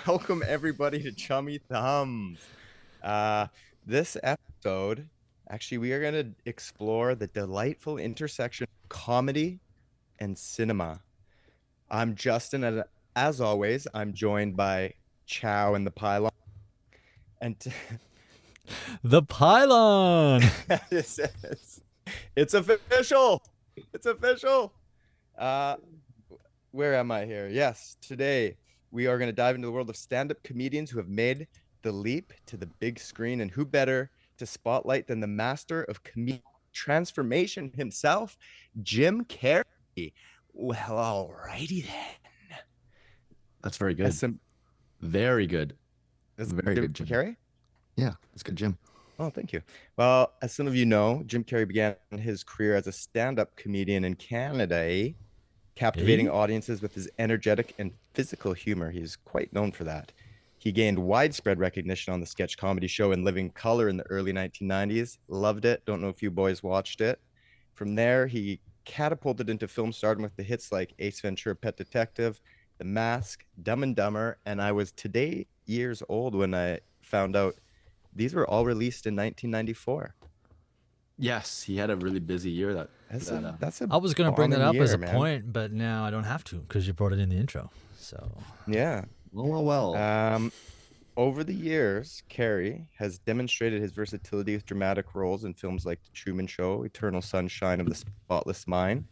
Welcome everybody to Chummy Thumbs. Uh, this episode, actually, we are going to explore the delightful intersection of comedy and cinema. I'm Justin, and as always, I'm joined by Chow and the Pylon. And The pylon. it's official. It's official. Uh, where am I here? Yes, today we are going to dive into the world of stand-up comedians who have made the leap to the big screen, and who better to spotlight than the master of comedic transformation himself, Jim Carrey. Well, alrighty then. That's very As good. some, Very good. as Very Jim good, Jim. Carrey. Yeah, that's good, Jim. Oh, thank you. Well, as some of you know, Jim Carrey began his career as a stand-up comedian in Canada, captivating Eh? audiences with his energetic and physical humor. He's quite known for that. He gained widespread recognition on the sketch comedy show In Living Color in the early 1990s. Loved it. Don't know if you boys watched it. From there, he catapulted into film stardom with the hits like Ace Ventura, Pet Detective, The Mask, Dumb and Dumber, and I was today years old when I found out these were all released in 1994. Yes, he had a really busy year. That's a I was gonna bring that bombing up as year, a man. point, but now I don't have to because you brought it in the intro. So Yeah. Well. Over the years, Carey has demonstrated his versatility with dramatic roles in films like The Truman Show, Eternal Sunshine of the Spotless Mind,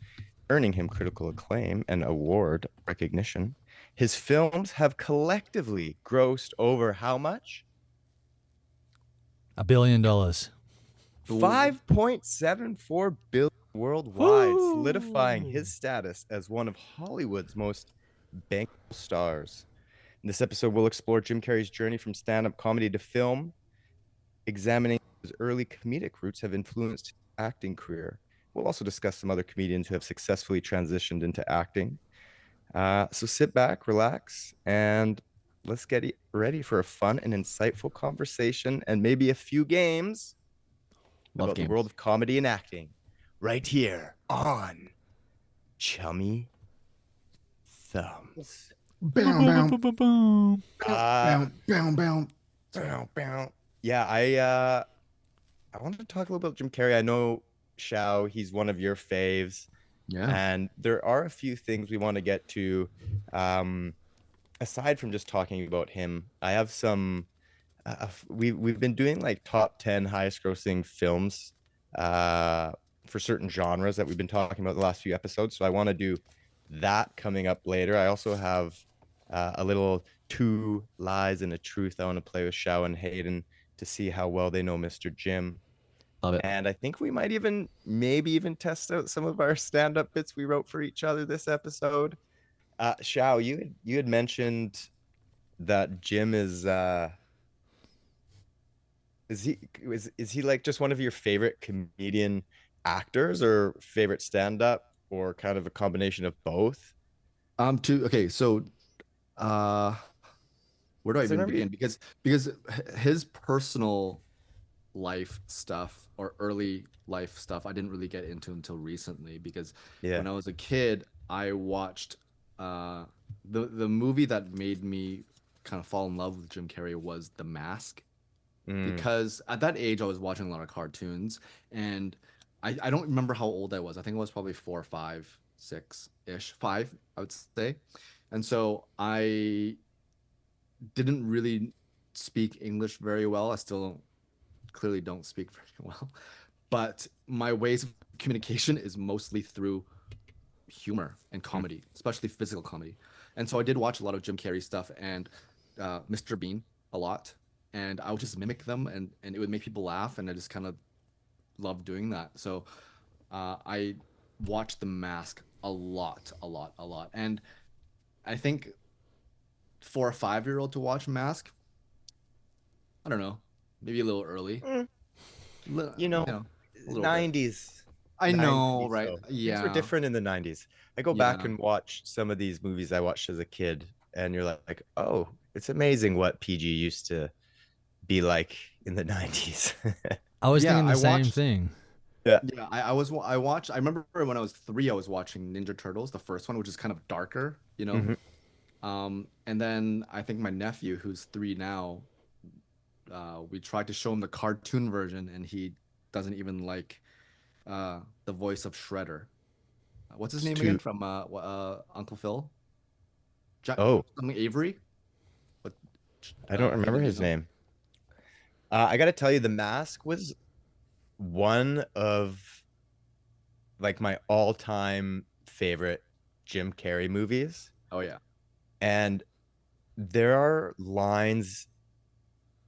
earning him critical acclaim and award recognition. His films have collectively grossed over how much? $1 billion. 5.74 billion worldwide, Woo! solidifying his status as one of Hollywood's most bankable stars. In this episode, we'll explore Jim Carrey's journey from stand-up comedy to film, examining his early comedic roots have influenced his acting career. We'll also discuss some other comedians who have successfully transitioned into acting. So sit back, relax, and let's get ready for a fun and insightful conversation and maybe a few games Love about the games. world of comedy and acting right here on Chummy Thumbs. Bow, bow, Boom. Uh, bow, bow. yeah, I wanted to talk a little about Jim Carrey. I know Shao, he's one of your faves, Yeah. and there are a few things we want to get to. Aside from just talking about him, I have some. We've been doing like top 10 highest grossing films for certain genres that we've been talking about the last few episodes. So I want to do that coming up later. I also have a little two lies and a truth I want to play with Shao and Hayden to see how well they know Mr. Jim. Love it. And I think we might maybe even test out some of our stand-up bits we wrote for each other this episode. Shao, you had mentioned that Jim is he like just one of your favorite comedian actors or favorite stand-up or kind of a combination of both? Okay, so uh where do I Because I even remember begin? Because his personal life stuff or early life stuff I didn't really get into until recently because yeah. when I was a kid, I watched the movie that made me kind of fall in love with Jim Carrey was The Mask. Mm, Because at that age I was watching a lot of cartoons and I don't remember how old I was. I think I was probably 4, 5, 6-ish, 5, I would say. And so I didn't really speak English very well. I still clearly don't speak very well. But my ways of communication is mostly through humor and mm. comedy, especially physical comedy. And so I did watch a lot of Jim Carrey stuff and Mr. Bean a lot. And I would just mimic them and it would make people laugh. And I just kind of love doing that. So I watched The Mask a lot, a lot, a lot. And I think for a 5-year-old to watch Mask, I don't know, maybe a little early. Mm, Li- you know, a little bit. 90s. I know, 90s right? though. Things were Yeah, different in the 90s. I go back yeah. and watch some of these movies I watched as a kid, and you're like, oh, it's amazing what PG used to be like in the 90s. I was Yeah, thinking the I same watched. thing. Yeah. Yeah, I watched. I remember when I was 3, I was watching Ninja Turtles, the first one, which is kind of darker, you know. Mhm. And then I think my nephew, who's 3 now, we tried to show him the cartoon version, and he doesn't even like the voice of Shredder. What's his It's name too. again from Uncle Phil? Jack Oh, something Avery? What? I don't Hey, remember do you his know? name. I got to tell you, The Mask was one of like my all-time favorite Jim Carrey movies, Oh yeah, and there are lines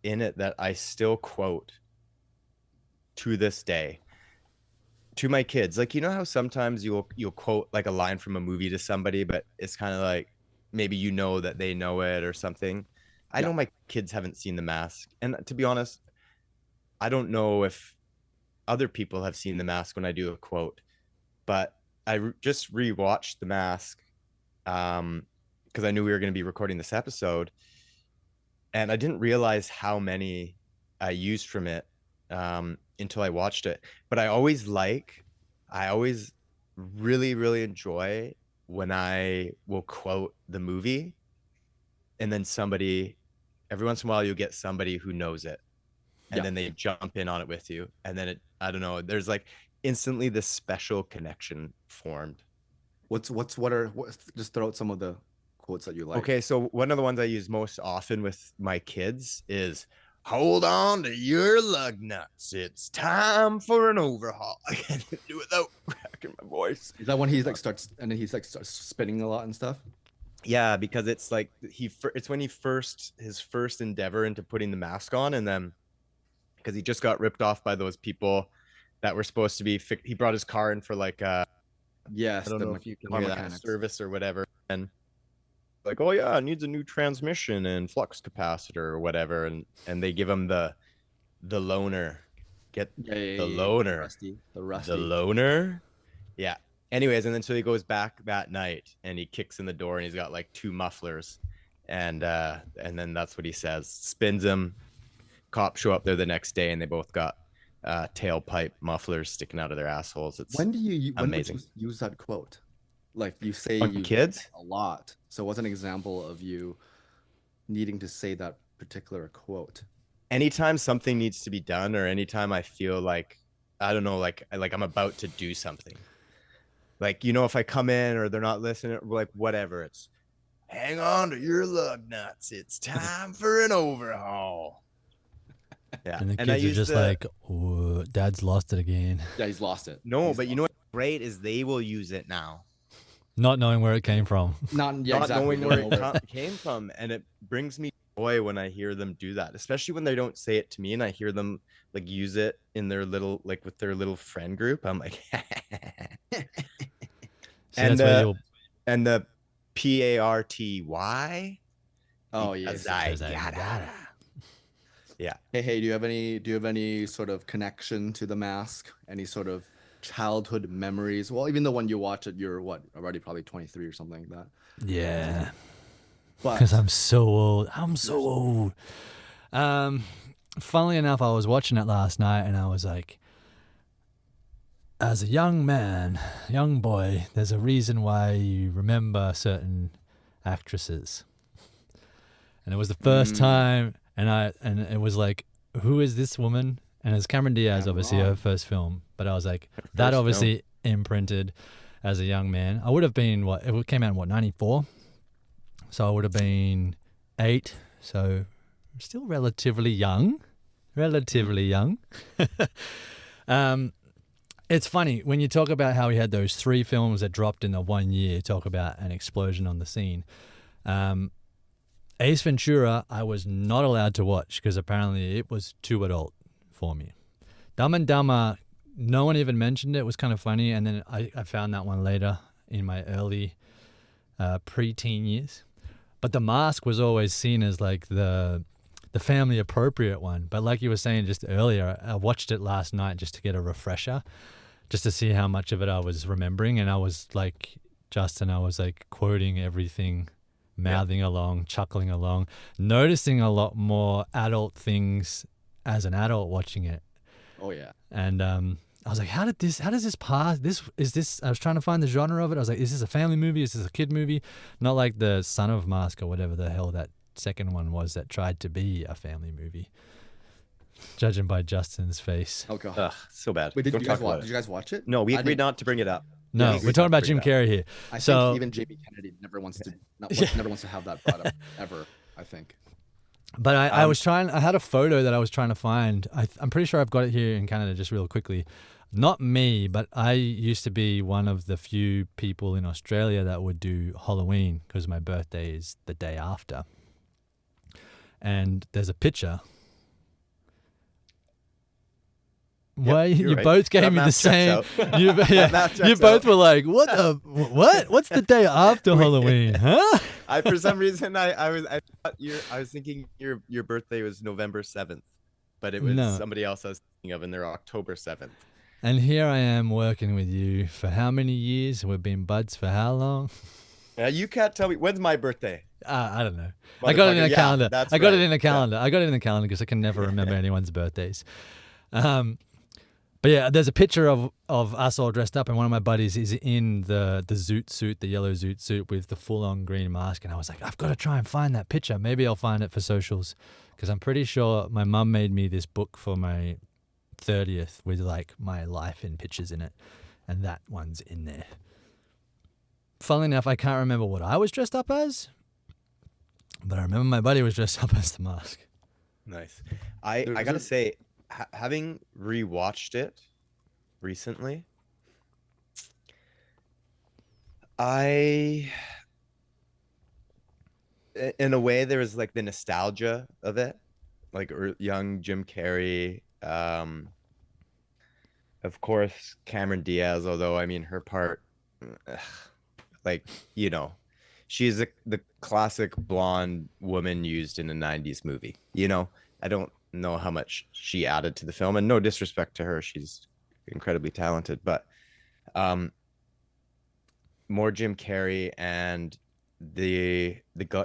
in it that I still quote to this day to my kids. Like, you know how sometimes you'll quote like a line from a movie to somebody, but it's kind of like maybe you know that they know it or something. I yeah. know my kids haven't seen The Mask, and to be honest, I don't know if other people have seen The Mask when I do a quote, but just rewatched The Mask because I knew we were going to be recording this episode, and I didn't realize how many I used from it until I watched it. But I always really, really enjoy when I will quote the movie, and then every once in a while, you'll get somebody who knows it, and Yeah. then they jump in on it with you, and then I don't know, there's like instantly this special connection formed. Just throw out some of the quotes that you like. Okay, so one of the ones I use most often with my kids is "Hold on to your lug nuts. It's time for an overhaul." I can't do it without cracking my voice. Is that when he's like starts and then he's like starts spinning a lot and stuff? Yeah, because it's like it's when his first endeavor into putting the mask on, and then because he just got ripped off by those people that were supposed to be. He brought his car in for like I Yes, don't the know if you can car hear that mechanics. service or whatever, and like, oh yeah, it needs a new transmission and flux capacitor or whatever, and they give him the loaner. Get Yeah, yeah, the yeah, yeah. loaner. Rusty, the The Rusty. loaner. Yeah. Anyways, and then so he goes back that night and he kicks in the door and he's got like two mufflers. And then that's what he says. Spins him. Cops show up there the next day and they both got tailpipe mufflers sticking out of their assholes. It's When would you amazing. use that quote? Like you say On you kids, a lot. So what's an example of you needing to say that particular quote? anytime something needs to be done or anytime I feel like I don't know, like I'm about to do something. Like, if I come in or they're not listening, like whatever, it's hang on to your lug nuts. It's time for an overhaul. Yeah. And the And I kids are use just the like, "Ooh, Dad's lost it again," Yeah, he's lost it. no, He's but you lost know what's great is they will use it now, not knowing where it came from. Not yeah, not exactly. knowing No, where no, it came from. And it brings me joy when I hear them do that, especially when they don't say it to me and I hear them like use it in their little, like with their little friend group. I'm like, See, and that's where you'll. and the PARTY Oh because yes. I Because I gotta. gotta. Yeah. Hey, do you have any sort of connection to the mask? Any sort of childhood memories? Well, even the one you watch it, you're what, already probably 23 or something like that. Yeah, because But I'm so old. I'm so old. Um, Funnily enough, I was watching it last night, and I was like, as a young man, young boy, there's a reason why you remember certain actresses. And it was the first mm, time, and it was like, who is this woman? And it's Cameron Diaz, obviously her Cameron. first film. But I was like, that First film. obviously imprinted as a young man. I would have been it came out in 94, so I would have been 8. So still relatively young, relatively young. It's funny when you talk about how he had those 3 films that dropped in the 1 year. Talk about an explosion on the scene. Ace Ventura, I was not allowed to watch because apparently it was too adult for me. Dumb and Dumber, no one even mentioned it. It was kind of funny, and then I found that one later in my early pre-teen years. But The Mask was always seen as like the family appropriate one. But like you were saying just earlier, I watched it last night just to get a refresher, just to see how much of it I was remembering. And I was like, Justin, I was like quoting everything, mouthing along, chuckling along, noticing a lot more adult things as an adult watching it. Oh yeah. And I was like, how does this pass? I was trying to find the genre of it. I was like, is this a family movie? Is this a kid movie? Not like the Son of Mask or whatever the hell that second one was that tried to be a family movie. Judging by Justin's face. Oh god. Ugh, so bad. Wait, did Don't you guys talk watch? about Did it. you guys watch it? No, we I agreed didn't. not to bring it up. No, we we're agreed talking not to about bring Jim it up. Carrey here. I So think even JB Kennedy never wants to never wants to have that brought up ever. I think. But I was trying. I had a photo that I was trying to find. I'm pretty sure I've got it here in Canada. Just real quickly, not me, but I used to be one of the few people in Australia that would do Halloween because my birthday is the day after. And there's a picture. Why you right. both gave That me the math checks same? out. You, That yeah, math you checks both out. were like, "What the what? What's the day after Halloween? Huh?" I for some reason I thought I was thinking your birthday was November 7th, but it was No. somebody else I was thinking of, and they're October 7th. And here I am working with you for how many years? We've been buds for how long? Now you can't tell me when's my birthday. I don't know. I got it in Motherfucker. a Yeah, calendar. that's I got it right. in a calendar. I got it in the calendar because I can never remember anyone's birthdays. But yeah, there's a picture of us all dressed up, and one of my buddies is in the zoot suit, the yellow zoot suit with the full-on green mask. And I was like, I've got to try and find that picture. Maybe I'll find it for socials because I'm pretty sure my mum made me this book for my 30th with like my life in pictures in it, and that one's in there. Funnily enough, I can't remember what I was dressed up as, but I remember my buddy was dressed up as the mask. Nice. I gotta say, having rewatched it recently, in a way, there was like the nostalgia of it, like young Jim Carrey. Of course, Cameron Diaz, although I mean her part, like, she's the classic blonde woman used in a 90s movie. I don't know how much she added to the film, and no disrespect to her, she's incredibly talented, but more Jim Carrey and the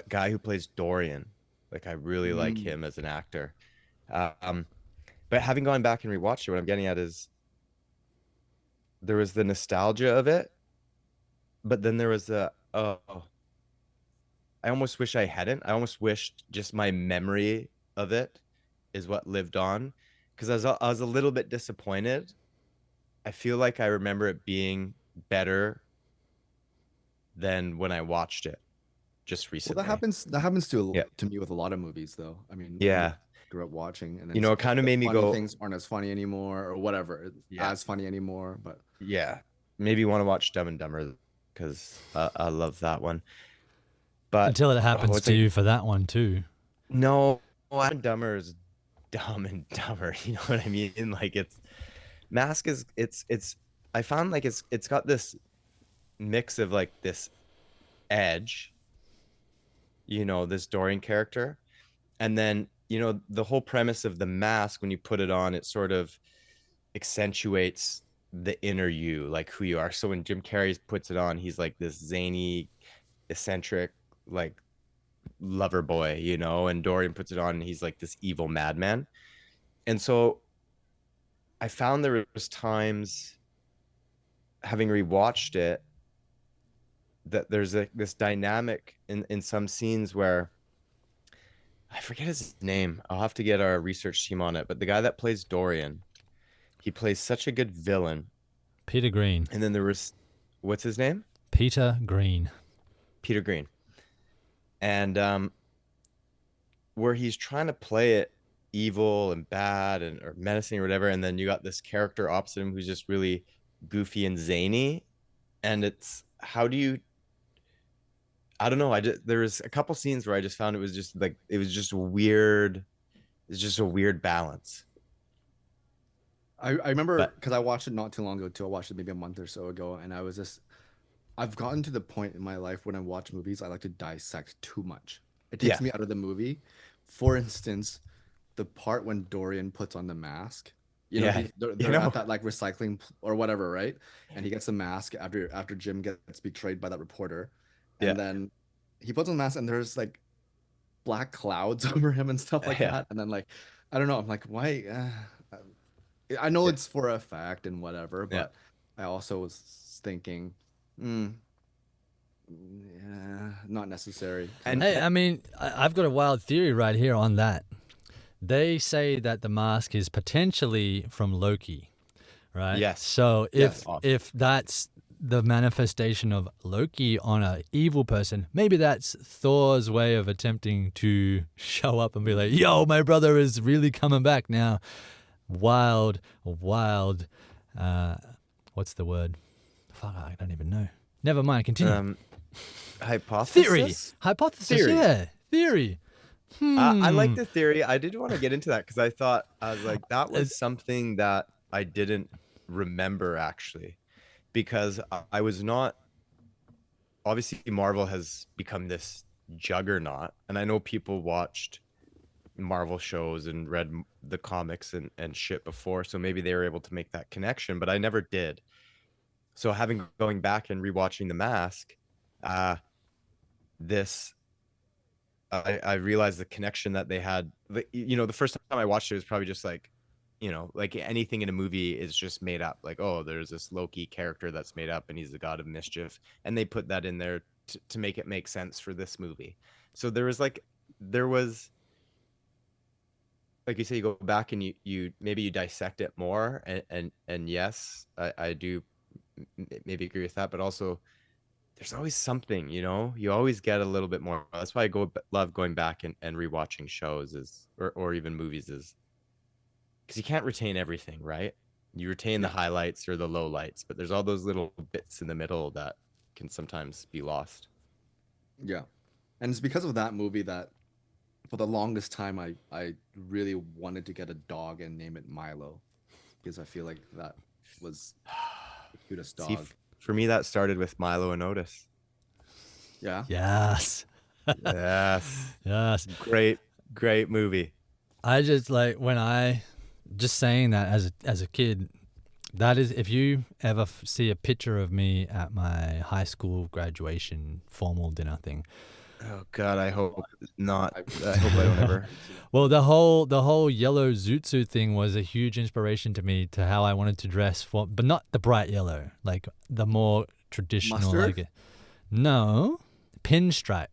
guy who plays Dorian. Like, I really like him as an actor. But having gone back and rewatched it, what I'm getting at is there was the nostalgia of it, but then there was I almost wish I hadn't. I almost wished just my memory of it is what lived on, because I was a little bit disappointed. I feel like I remember it being better than when I watched it just recently. Well, that happens to Yeah. to me with a lot of movies, though. I mean, Yeah. grew up watching, and then It kind of made me funny go, things aren't as funny anymore, or whatever, Yeah. as funny anymore. But yeah, maybe want to watch Dumb and Dumber because I love that one. But Until it happens what's to it- you for that one too. no, Dumb and Dumber is Dumb and Dumber. You know what I mean? Like, Mask is I found like it's got this mix of like this edge, this Dorian character, and then the whole premise of the mask, when you put it on, it sort of accentuates the inner you, like who you are. So when Jim Carrey puts it on, he's like this zany, eccentric, like lover boy, and Dorian puts it on and he's like this evil madman. And so I found there was times, having rewatched it, that there's this dynamic in some scenes where I forget his name. I'll have to get our research team on it, but the guy that plays Dorian, he plays such a good villain. Peter Green. And then there was, what's his name? Peter Green. Peter Green. And where he's trying to play it evil and bad or menacing or whatever, and then you got this character opposite him who's just really goofy and zany, and it's I don't know, there was a couple scenes where I just found it was just weird. It's just a weird balance. I remember because I watched it not too long ago too. I watched it maybe a month or so ago, and I've gotten to the point in my life when I watch movies, I like to dissect too much. It takes me out of the movie. For instance, the part when Dorian puts on the mask, they're at that like recycling or whatever, right? And he gets the mask after Jim gets betrayed by that reporter, and then he puts on the mask, and there's like black clouds over him and stuff like that. And then, like, I don't know, I'm like, why? I know Yeah. it's for a fact and whatever, Yeah. but I also was thinking, yeah, not necessary kind And of Hey, thing. I mean, I've got a wild theory right here on that. They say that the mask is potentially from Loki, right? yes, So Yes. if that's the manifestation of Loki on a evil person, maybe that's Thor's way of attempting to show up and be like, "Yo, my brother is really coming back now." Wild. Uh, what's the word? Fuck, I don't even know. Never mind. Continue. um, Theory, hypothesis, hypothesis. theory. Yeah, theory. I like Hmm. the theory. I did want to get into that because I was like, that Uh, was something that I didn't remember actually, because I was not obviously Marvel has become this juggernaut, and I know people watched Marvel shows and read the comics and shit before, so maybe they were able to make that connection, but I never did. So having going back and rewatching The Mask, uh, this I realized the connection that they had. The first time I watched it was probably just like, like anything in a movie is just made up. Like, oh, there's this Loki character that's made up, and he's the god of mischief, and they put that in there to make it make sense for this movie. So there was like you say, you go back and you maybe you dissect it more, and yes, I do maybe agree with that, but also there's always something, you always get a little bit more. That's why love going back and rewatching shows or even movies is because you can't retain everything, right? You retain the Yeah. highlights or the lowlights, but there's all those little bits in the middle that can sometimes be lost. Yeah. And it's because of that movie that for the longest time I really wanted to get a dog and name it Milo because I feel like that was the cutest See, dog. for me, that started with Milo and Otis. Yeah. yes. Yes, Yes. great movie. I just like when I just saying that as a kid. That is, if you ever see a picture of me at my high school graduation formal dinner thing. Oh God, I hope not. I I hope I don't ever. Well, the whole yellow zoot suit thing was a huge inspiration to me to how I wanted to dress for, but not the bright yellow, like the more traditional, Mustard? like no pinstripe,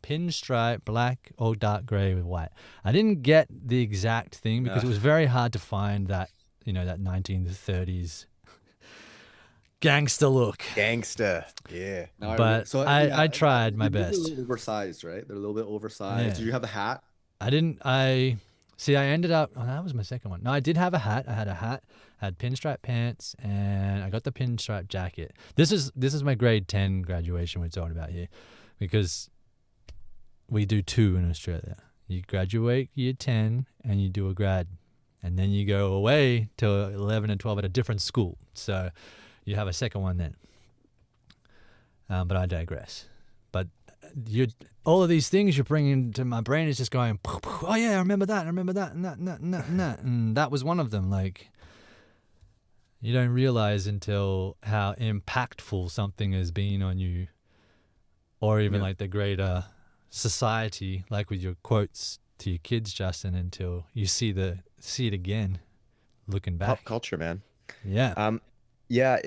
pinstripe, black or dark gray with white. I didn't get the exact thing because it was very hard to find that that 1930s gangster look. Gangsta. Yeah. Now But so yeah, I tried my they're a best. little oversized, right? They're a little bit oversized. Yeah. Did you have the hat? I didn't. I see. I ended up. Oh, that was my second one. No, I did have a hat. I had a hat. I had pinstripe pants, and I got the pinstripe jacket. This is my grade 10 graduation we're talking about here, because we do two in Australia. You graduate year 10, and you do a grad, and then you go away to 11 and 12 at a different school. So you have a second one then. But I digress. But you all of these things you're bringing to my brain is just going, oh yeah, I remember that, and that, and that, and that, and that, and that. And that was one of them. Like, you don't realize until how impactful something has been on you, or even Yeah. like the greater society, like with your quotes to your kids, Justin, until you see it again, looking Pop back. culture, man. Yeah. Yeah,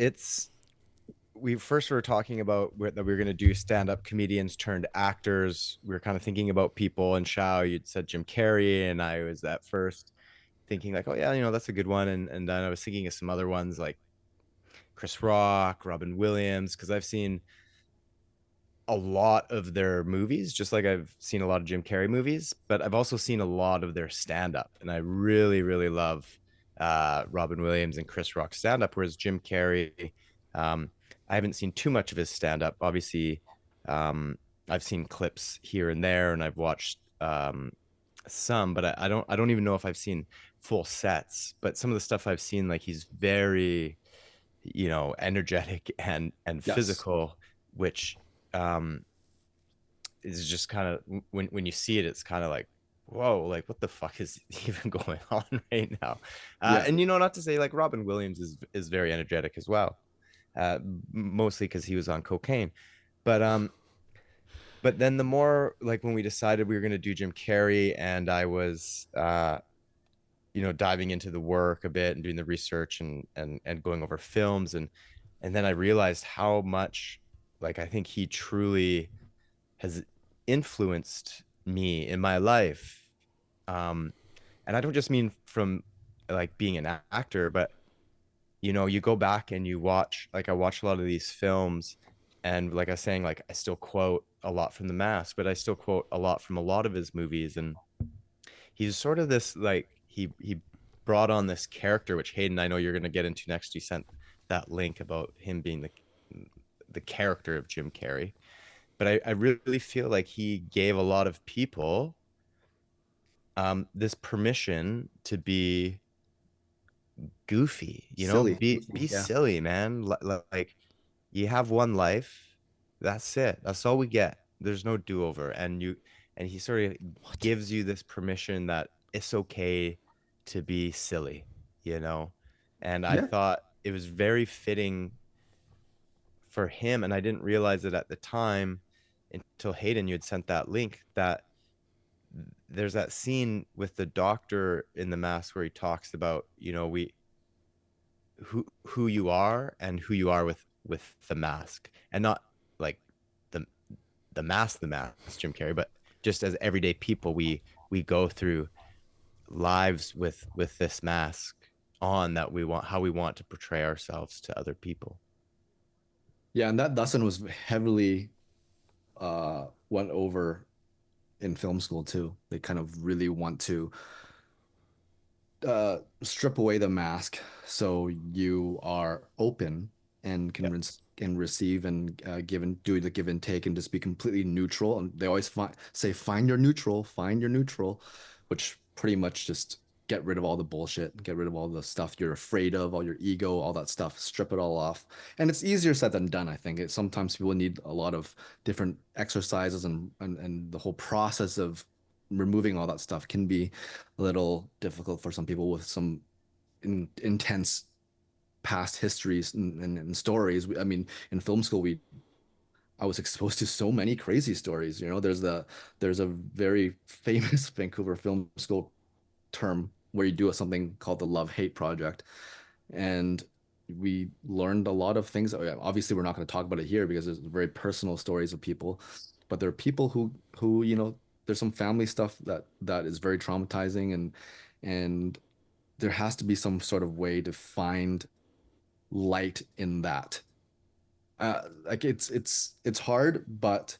we first were talking about that we were going to do stand-up comedians turned actors. We were kind of thinking about people, and Shao, you'd said Jim Carrey, and I was at first thinking like, oh yeah, that's a good one. And then I was thinking of some other ones like Chris Rock, Robin Williams, because I've seen a lot of their movies, just like I've seen a lot of Jim Carrey movies, but I've also seen a lot of their stand-up, and I really, really love Robin Williams and Chris Rock stand-up, whereas Jim Carrey, I haven't seen too much of his stand-up. Obviously, I've seen clips here and there, and I've watched some, but I don't even know if I've seen full sets. But some of the stuff I've seen, like he's very, energetic and Yes. physical, which is just kind of when you see it, it's kind of like, whoa, like what the fuck is even going on right now? Yeah. And not to say like Robin Williams is very energetic as well, mostly because he was on cocaine, but then the more like when we decided we were going to do Jim Carrey, and I was diving into the work a bit and doing the research and going over films, and then I realized how much, like, I think he truly has influenced me in my life. Um, and I don't just mean from like being an actor, but you go back and you watch, like, I watch a lot of these films, and like I was saying, like, I still quote a lot from The Mask, but I still quote a lot from a lot of his movies. And he's sort of this, like, he brought on this character, which Hayden, I know you're going to get into next. You sent that link about him being the character of Jim Carrey. But I really feel like he gave a lot of people this permission to be goofy, Silly. be Yeah. silly, man. Like, you have one life, that's it. That's all we get. There's no do-over. And he sort of gives you this permission that it's okay to be silly, you know? And I Yeah. thought it was very fitting for him, and I didn't realize it at the time until Hayden, you had sent that link, that there's that scene with the doctor in The Mask where he talks about, we who you are and who you are with the mask, and not like the the mask Jim Carrey, but just as everyday people, we go through lives with this mask on, that we want, how we want to portray ourselves to other people. Yeah, and that lesson was heavily went over in film school too. They kind of really want to strip away the mask so you are open and Yep. can receive and do the give and take and just be completely neutral. And they always say find your neutral, which pretty much just get rid of all the bullshit, get rid of all the stuff you're afraid of, all your ego, all that stuff, strip it all off. And it's easier said than done, I think. Sometimes people need a lot of different exercises, and the whole process of removing all that stuff can be a little difficult for some people with some intense past histories and stories. I mean, in film school, I was exposed to so many crazy stories. There's a very famous Vancouver Film School term where you do something called the love-hate project, and we learned a lot of things. Obviously, we're not going to talk about it here because there's very personal stories of people, but there are people who there's some family stuff that is very traumatizing, and there has to be some sort of way to find light in that. Like it's hard, but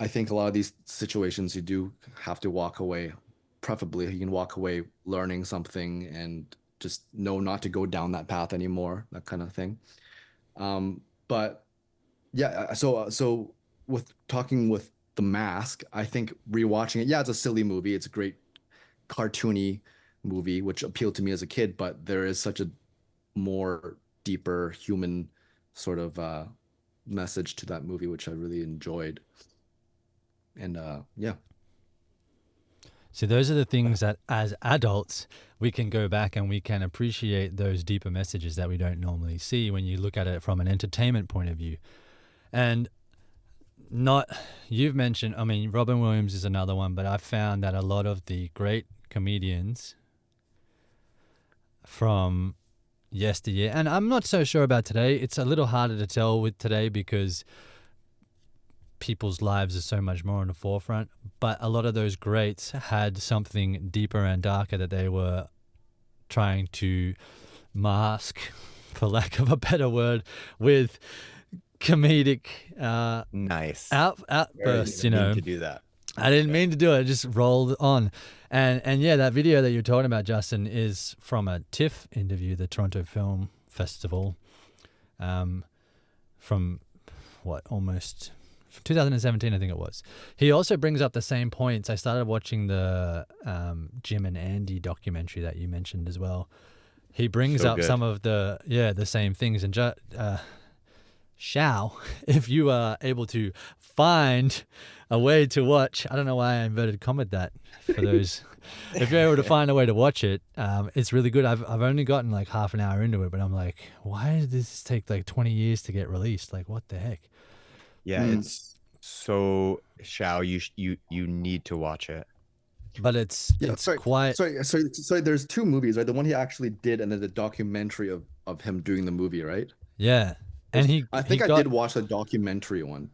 I think a lot of these situations you do have to walk away. Preferably, you can walk away learning something and just know not to go down that path anymore, that kind of thing. But yeah, so with talking with The Mask, I think rewatching it, yeah, it's a silly movie. It's a great cartoony movie, which appealed to me as a kid, but there is such a more deeper human sort of message to that movie, which I really enjoyed. And yeah. So those are the things that as adults we can go back and we can appreciate those deeper messages that we don't normally see when you look at it from an entertainment point of view. And not, you've mentioned, I mean, Robin Williams is another one, but I've found that a lot of the great comedians from yesteryear, and I'm not so sure about today, it's a little harder to tell with today because people's lives are so much more on the forefront, but a lot of those greats had something deeper and darker that they were trying to mask, for lack of a better word, with comedic Nice. outbursts, To do that. I didn't mean to do it. It just rolled on. And yeah, that video that you're talking about, Justin, is from a TIFF interview, the Toronto Film Festival, from almost 2017, I think it was. He also brings up the same points. I started watching the Jim and Andy documentary that you mentioned as well. He brings up some of the same things. And Shao, if you are able to find a way to watch, I don't know why I inverted comma that for those. If you're able to find a way to watch it, it's really good. I've only gotten like half an hour into it, but I'm like, why did this take like 20 years to get released? Like, what the heck? Yeah, it's so Shao, you need to watch it. but it's Yeah, it's quite sorry. There's two movies, right? The one he actually did, and then the documentary of him doing the movie, right? yeah. And I he think I got did watch the documentary one.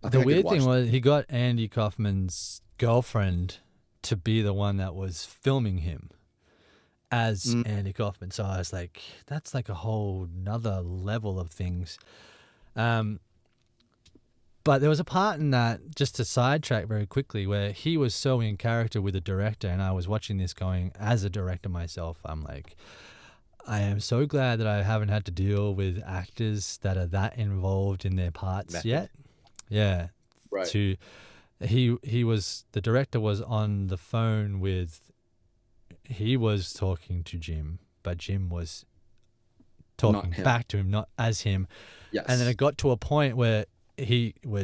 I the think I did weird thing watch that. was he got Andy Kaufman's girlfriend to be the one that was filming him as Mm, Andy Kaufman. So I was like, that's like a whole nother level of things. Um, but there was a part in that, just to sidetrack very quickly, where he was so in character with the director, and I was watching this going, as a director myself, I'm like, I am so glad that I haven't had to deal with actors that are that involved in their parts Method. yet. Yeah. right. To he was the director was on the phone with he was talking to Jim, but Jim was Not talking him. back to him, not as him. And then Yes. it got to a point where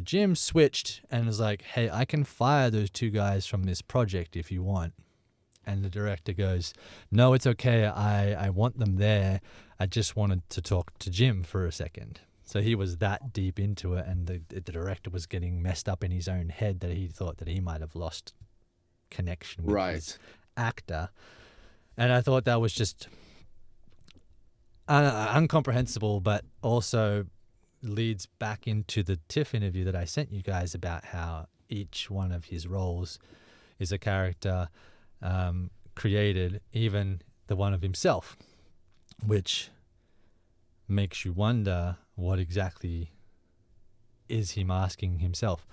Jim switched and was like, "Hey, I can fire those two guys from this project if you want." And the director goes, "No, it's okay. I want them there. I just wanted to talk to Jim for a second." So he was that deep into it, and the director was getting messed up in his own head that he thought that he might have lost connection with his Right. actor. And I thought that was just incomprehensible, but also leads back into the TIFF interview that I sent you guys about how each one of his roles is a character created, even the one of himself, which makes you wonder what exactly is he masking himself.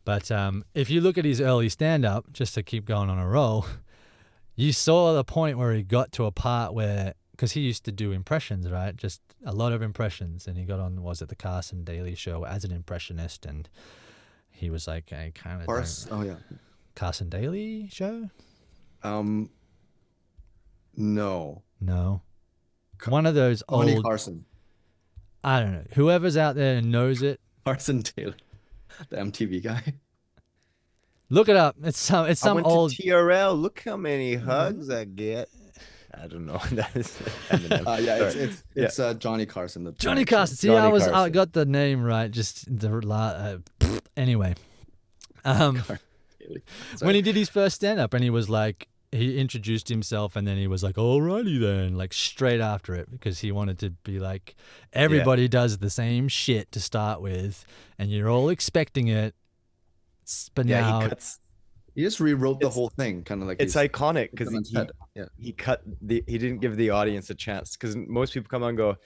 But if you look at his early stand-up, just to keep going on a roll, you saw the point where he got to a part where, because he used to do impressions, right? Just a lot of impressions. And he got on, was it the Carson Daly show as an impressionist? And he was like, I kind of don't. Oh yeah. Carson Daly show? Um. No. No. Ca- One of those Johnny old, Carson. I don't know. Whoever's out there and knows it, Carson Taylor, the MTV guy. look it up. It's I some went old. to TRL. Look how many hugs I get. I don't know. That is Eminem. Yeah, Sorry. it's Johnny Carson. The Johnny Tonight Show. Carson. See, Johnny I Carson. got the name right. Just anyway. Um, Sorry. when he did his first stand up and he was like, he introduced himself and then he was like, alrighty then, like straight after it, because he wanted to be like, everybody does the same shit to start with and you're all expecting it. But Yeah, now he cuts. He just rewrote the It's- whole thing, kind of like It's iconic because on its head. Yeah. he didn't give the audience a chance, because most people come on and go,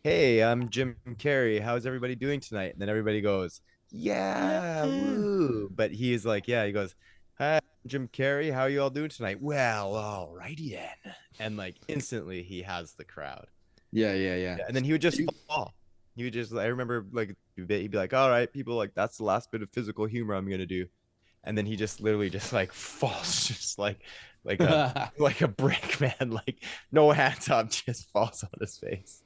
"Hey, I'm Jim Carrey. How's everybody doing tonight?" And then everybody goes, "Yeah, woo." But he's like, yeah, he goes, "Hi, I'm Jim Carrey. How are you all doing tonight?" "Well, alrighty then." And like instantly he has the crowd. Yeah. Yeah, and then he would just You- fall. He would just, I remember like he'd be like, "All right, people, like that's the last bit of physical humor I'm gonna do." And then he just literally just like falls, just like a like a brick, man. Like no hands up, just falls on his face.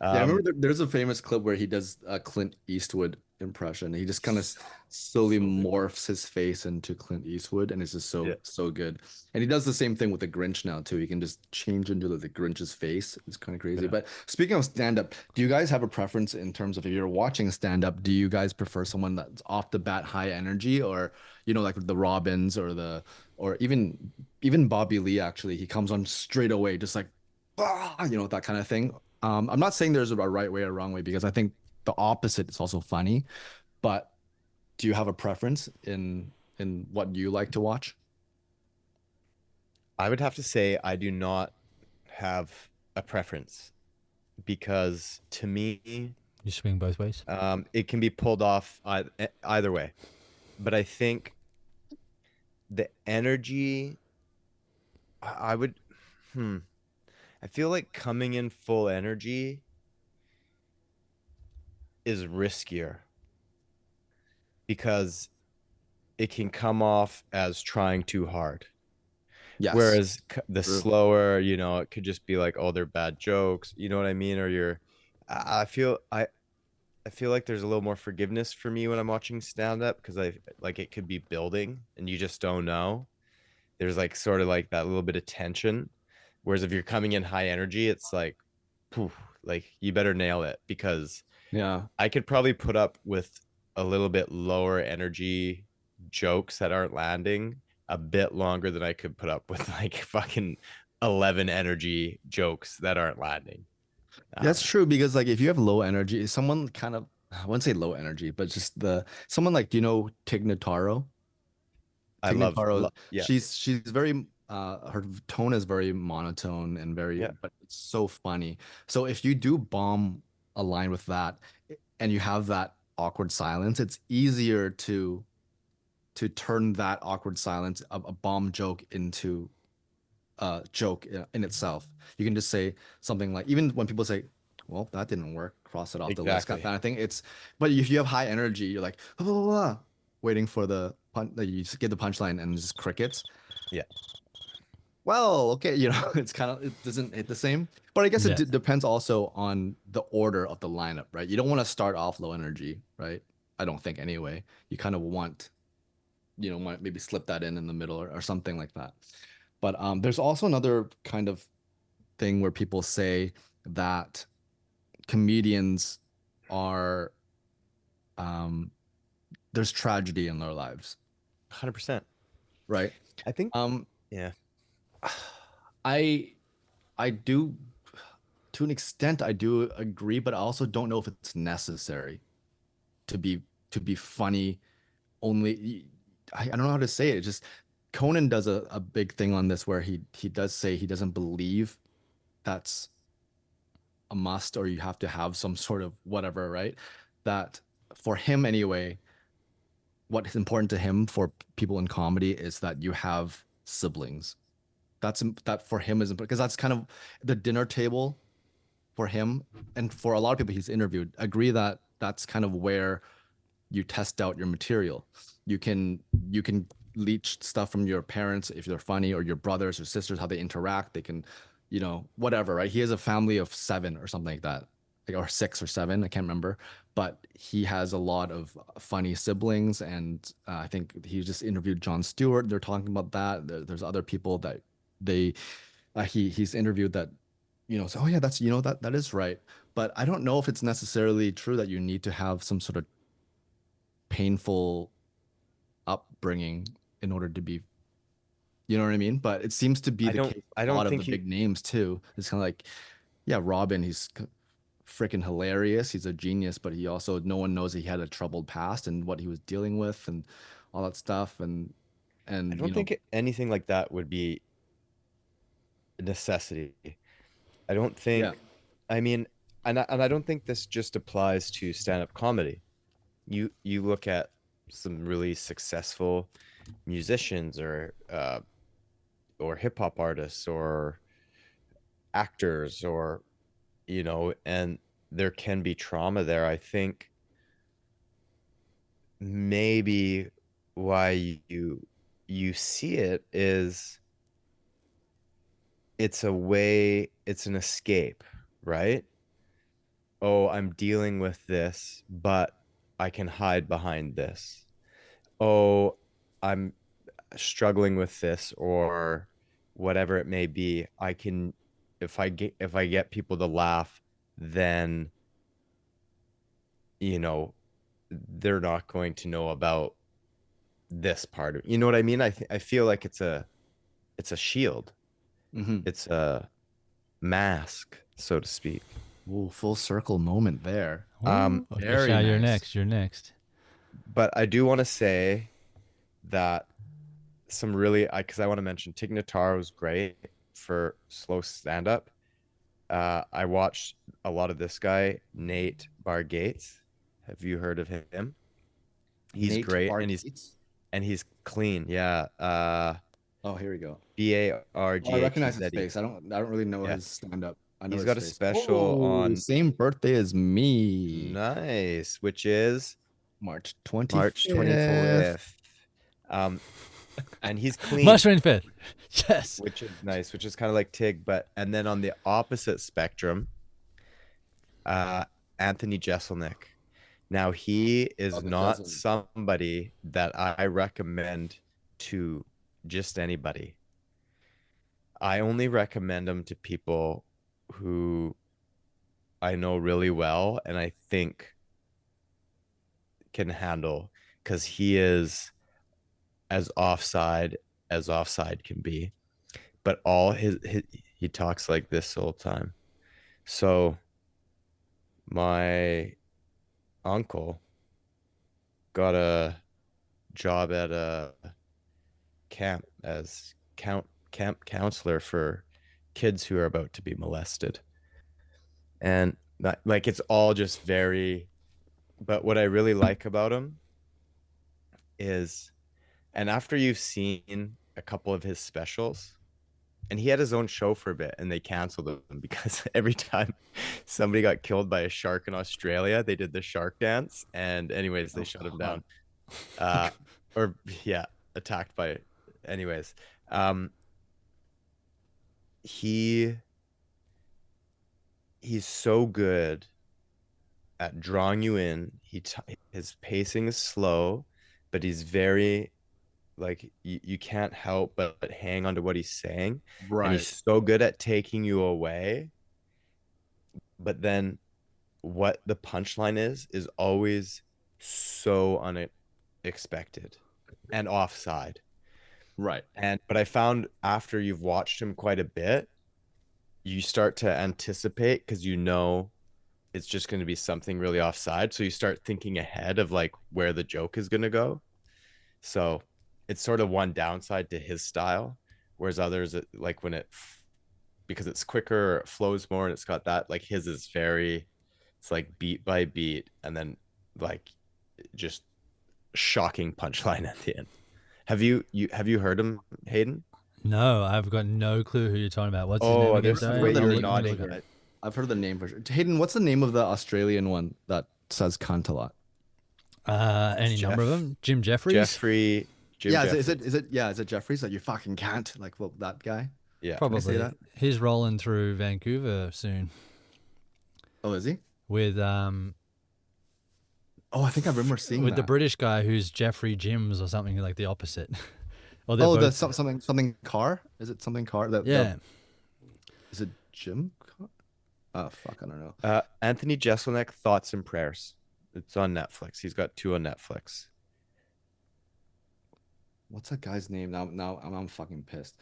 Yeah, I remember Um, there's a famous clip where he does a Clint Eastwood impression. He just kind of slowly morphs his face into Clint Eastwood, and it's just Yeah. so good. And he does the same thing with the Grinch now too. He can just change into the Grinch's face. It's kind of crazy. Yeah. But speaking of stand-up, do you guys have a preference in terms of if you're watching stand-up? Do you guys prefer someone that's off the bat high energy, or like the Robbins or even Bobby Lee? Actually, he comes on straight away, just like that kind of thing. I'm not saying there's a right way or wrong way, because I think the opposite is also funny. But do you have a preference in what you like to watch? I would have to say I do not have a preference, because to me, you swing both ways. it can be pulled off either way. But I think the energy, I would, I feel like coming in full energy is riskier, because it can come off as trying too hard. Yes. Whereas the True. slower, it could just be like, oh, they're bad jokes. You know what I mean? Or I feel like there's a little more forgiveness for me when I'm watching stand up, because I like it could be building and you just don't know. There's like sort of like that little bit of tension. Whereas if you're coming in high energy, it's like, poof, like you better nail it, because Yeah. I could probably put up with a little bit lower energy jokes that aren't landing a bit longer than I could put up with like fucking 11 energy jokes that aren't landing. That's Um, true because like if you have low energy, someone kind of I wouldn't say low energy, but just the someone like do you know Tig Notaro? I Tig love, Notaro, yeah, she's very her tone is very monotone and very yeah, but it's so funny. So if you do bomb a line with that and you have that awkward silence, it's easier to turn that awkward silence a bomb joke into joke in itself. You can just say something like, even when people say, "Well, that didn't work," cross it off the list, exactly. kind of thing. But if you have high energy, you're like, blah, blah, blah, blah, waiting for the punch, like you just get the punchline and just crickets. Yeah, Well, okay, it's kind of it doesn't hit the same. But I guess it Yeah. depends also on the order of the lineup, right? You don't want to start off low energy, right? I don't think anyway. You kind of want, might maybe slip that in the middle or something like that. But there's also another kind of thing where people say that comedians are um there's tragedy in their lives, 100%. right? I think, um yeah, I I do, to an extent I do agree, but I also don't know if it's necessary to be funny. Only I don't know how to say it. It's just Conan does a big thing on this where he does say he doesn't believe that's a must or you have to have some sort of whatever, right? That for him anyway, what is important to him for people in comedy is that you have siblings. That for him is important because that's kind of the dinner table for him and for a lot of people he's interviewed agree that that's kind of where you test out your material. You can leech stuff from your parents if they're funny or your brothers or sisters how they interact. They can, whatever, right? He has a family of 7 or something like that, like or 6 or 7, I can't remember. But he has a lot of funny siblings, and I think he just interviewed Jon Stewart. They're talking about that. There's other people that they he's interviewed that so, oh yeah, that's that is right. But I don't know if it's necessarily true that you need to have some sort of painful upbringing in order to be, you know what I mean? But it seems to be I the don't, case I with a don't lot of the think you, big names too. It's kind of like, yeah, Robin, he's freaking hilarious. He's a genius, but he also, no one knows he had a troubled past and what he was dealing with and all that stuff. And, I and, don't think anything like that would be a necessity. I don't yeah. think, I mean, and I don't think this just applies to stand-up comedy. You look at some really successful musicians or hip hop artists or actors or and there can be trauma there. I think maybe why you see it is it's a way, it's an escape, right? Oh, I'm dealing with this, but I can hide behind this. Oh, I'm struggling with this or whatever it may be. I can, if I get people to laugh, then you know they're not going to know about this part of, you know what I mean? I feel like it's a shield. Hmm. It's a mask, so to speak. Ooh, full circle moment there. Um, Ooh. Okay, Very Sha, you're nice. next. You're next. but I do want to say that some really, because I want to mention Tig Notaro was great for slow stand up. I watched a lot of this guy, Nate Bargatze. Have you heard of him? He's Nate great Bargatze. and he's clean. Yeah. Oh, here we go. B A R Oh, I G H E recognize his Z E. face. I don't really know Yeah. his stand up. I know He's his got a face. special Oh, on same birthday as me. Nice, which is March March 25th. 25th. Um, and he's March clean, 25th. Yes. which is nice, which is kind of like Tig, but and then on the opposite spectrum, uh, Anthony Jeselnik. Now he Oh, is the not dozen. somebody that I recommend to just anybody. I only recommend him to people who I know really well and I think can handle because he is as offside as offside can be, but all his he talks like this the whole time. So my uncle got a job at a camp as camp counselor for kids who are about to be molested. And that, like, it's all just very, but what I really like about him is, and after you've seen a couple of his specials, and he had his own show for a bit and they canceled him because every time somebody got killed by a shark in Australia, they did the shark dance. And anyways, they shut him down. Or yeah, attacked by, anyways. He he's so good at drawing you in. His pacing is slow, but he's very, like, you can't help but hang on to what he's saying. And he's so good at taking you away. But then what the punchline is always so unexpected and offside. Right. But I found after you've watched him quite a bit, you start to anticipate, because you know it's just going to be something really offside. So you start thinking ahead of like where the joke is going to go. So it's sort of one downside to his style, whereas others, like when because it's quicker, it flows more, and it's got that, like his is very, it's like beat by beat, and then like just shocking punchline at the end. Have you heard him, Hayden? No, I've got no clue who you're talking about. What's his name Oh, again? there's Sorry? way the you're name not. of it. I've heard the name for sure. Hayden, what's the name of the Australian one that says cunt a lot? Any number of them? Jim Jeffries? Jim Yeah, Jeffries. is it Jeffries? Like, you fucking can't, like, well, that guy. Yeah. Probably. say that? He's rolling through Vancouver soon Oh, is he? with Oh, I think I remember seeing the that. British guy who's Jeffrey Jims or something like the opposite. Or Oh, both- that's something car? Is it something car? yeah. Is it Jim Carr? Oh, fuck, I don't know. Anthony Jeselnik, Thoughts and Prayers. It's on Netflix. He's got 2 on Netflix. What's that guy's name? Now I'm fucking pissed.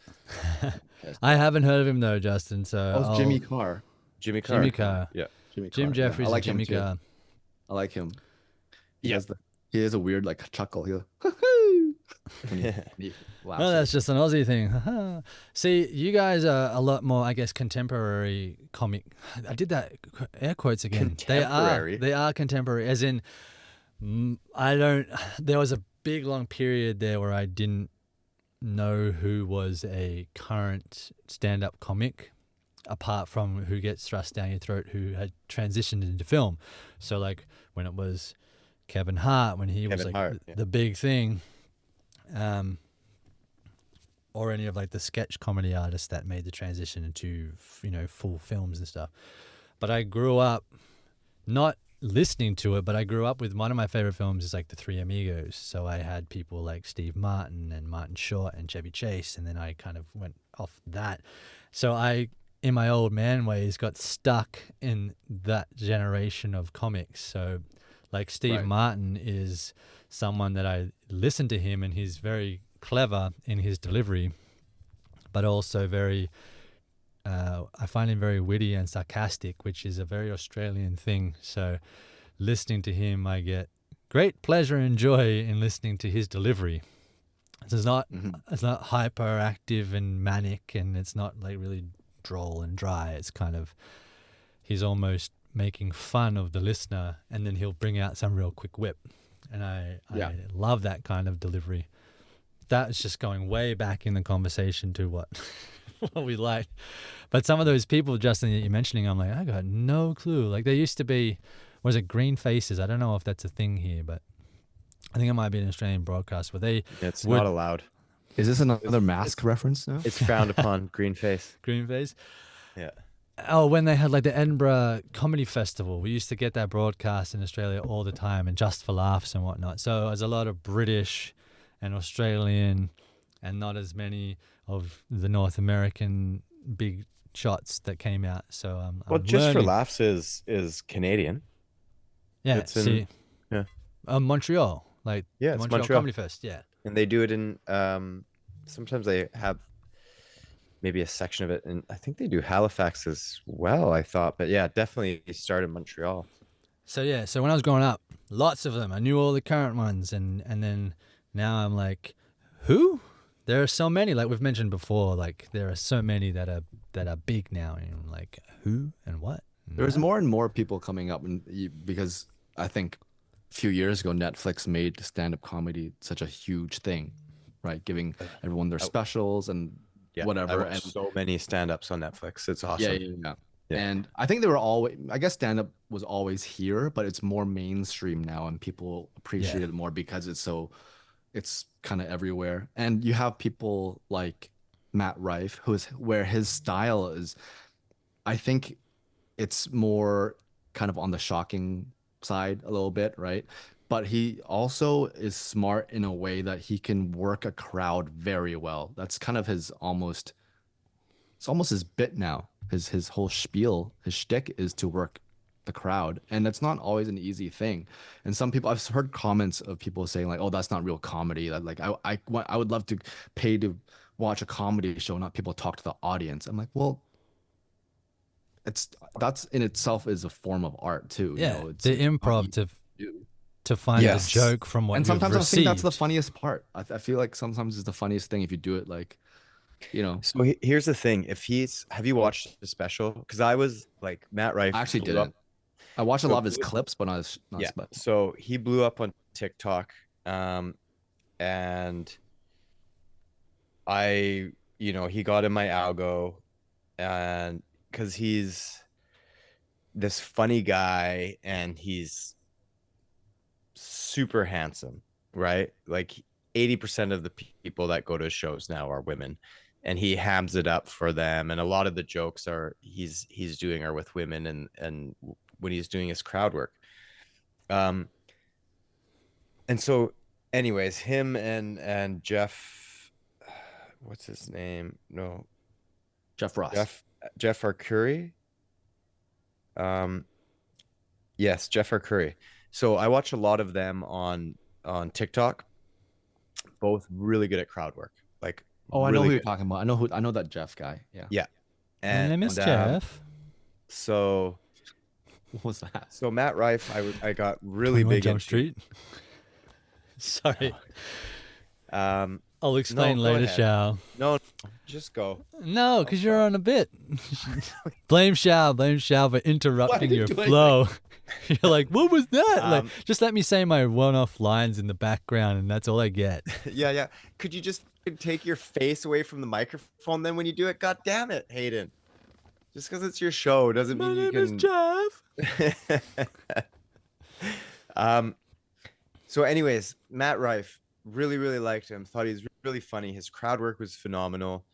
I haven't heard of him though, Justin. So Oh, it's Jimmy Carr. Jimmy Carr. Jimmy Carr. Yeah. Jimmy Jim Carr, yeah. Jeffries I like and him Jimmy too. Carr. I like him. He Yeah. has a weird like chuckle. He goes, when he laughs. No, that's just an Aussie thing. See, you guys are a lot more, I guess, contemporary comic. I did that air quotes again. Contemporary? They are contemporary, as in, there was a big long period there where I didn't know who was a current stand-up comic apart from who gets thrust down your throat, who had transitioned into film. So like when it was Kevin Hart, when he was Kevin like Hart, yeah. the big thing, or any of like the sketch comedy artists that made the transition into, full films and stuff. But I grew up not listening to it, but I grew up with one of my favorite films is like The Three Amigos. So I had people like Steve Martin and Martin Short and Chevy Chase, and then I kind of went off that. So I, in my old man ways, got stuck in that generation of comics. So like Steve Martin is someone that I listen to him, and he's very clever in his delivery, but also very, I find him very witty and sarcastic, which is a very Australian thing. So listening to him, I get great pleasure and joy in listening to his delivery. So it's not hyperactive and manic, and it's not like really droll and dry. It's kind of, he's almost making fun of the listener, and then he'll bring out some real quick whip. And I love that kind of delivery. That's just going way back in the conversation to what we like. But some of those people, Justin, that you're mentioning, I'm like, I got no clue. Like there used to be, was it Green Faces? I don't know if that's a thing here, but I think it might be an Australian broadcast where they It's not allowed. Is this another mask reference now? It's frowned upon. Green face. Green Face. Yeah. Oh, when they had like the Edinburgh Comedy Festival, we used to get that broadcast in Australia all the time, and Just for Laughs and whatnot. So there's a lot of British and Australian, and not as many of the North American big shots that came out. So Well, I'm Just for learning. Laughs is Canadian. Yeah, it's in- see, yeah. Montreal, like Yeah, the it's Montreal Montreal. Comedy Fest. Yeah, And they do it in sometimes they have maybe a section of it, and I think they do Halifax as well, I thought. But yeah, definitely they started in Montreal. So yeah, so when I was growing up, lots of them. I knew all the current ones, and then now I'm like, who? There are so many. Like we've mentioned before, like there are so many that are big now, and I'm like, who and what? And There's that. more and more people coming up, because I think a few years ago Netflix made stand-up comedy such a huge thing, right? Giving everyone their I, specials and yeah, I whatever. watch And so many stand-ups on Netflix. It's yeah, awesome. yeah, yeah. Yeah. And I think they were always, I guess stand-up was always here, but it's more mainstream now and people Yeah. appreciate it more because it's kind of everywhere. And you have people like Matt Rife, where his style is, I think it's more kind of on the shocking side a little bit, right? But he also is smart in a way that he can work a crowd very well. That's kind of it's almost his bit now. His whole spiel, his shtick is to work the crowd, and that's not always an easy thing. And some people, I've heard comments of people saying like, "Oh, that's not real comedy." That like I would love to pay to watch a comedy show, not people talk to the audience. I'm like, well, it's that's in itself is a form of art too. You Yeah, know, the it's not improv easy to do. to find the Yes. joke from what And you've sometimes I think that's the received. funniest part. I feel like sometimes it's the funniest thing if you do it like, you know. So here's the thing: if he's, have you watched the special? Because I was like, Matt I Rife actually blew up. didn't. I watched a So lot of his clips, but not yeah, special. so he blew up on TikTok, and I, he got in my algo, and because he's this funny guy and he's super handsome, right? Like 80% of the people that go to his shows now are women, and he hams it up for them. And a lot of the jokes are he's doing are with women, and when he's doing his crowd work. Um, and so, anyways, him and Jeff, what's his name? No, Jeff Ross. Jeff Arcuri. Um, yes, Jeff Arcuri. So I watch a lot of them on TikTok. Both really good at crowd work, like Oh, I know really who you're good. talking about. I know that Jeff guy. Yeah. Yeah, My and name is Jeff. so What was that? so Matt Rife, I got really 21 big Jump into. Street. Sorry, Um, I'll explain go later, ahead. Shao. No, just go. No, because you're on a bit. Blame Shao for interrupting did your do flow. You're like, what was that? Like, Um, just let me say my one-off lines in the background, and that's all I get. yeah. Could you just take your face away from the microphone then when you do it? God damn it, Hayden. Just because it's your show doesn't My mean you name is can. Jeff. um. So, anyways, Matt Rife, really liked him. Thought he was really funny. His crowd work was phenomenal.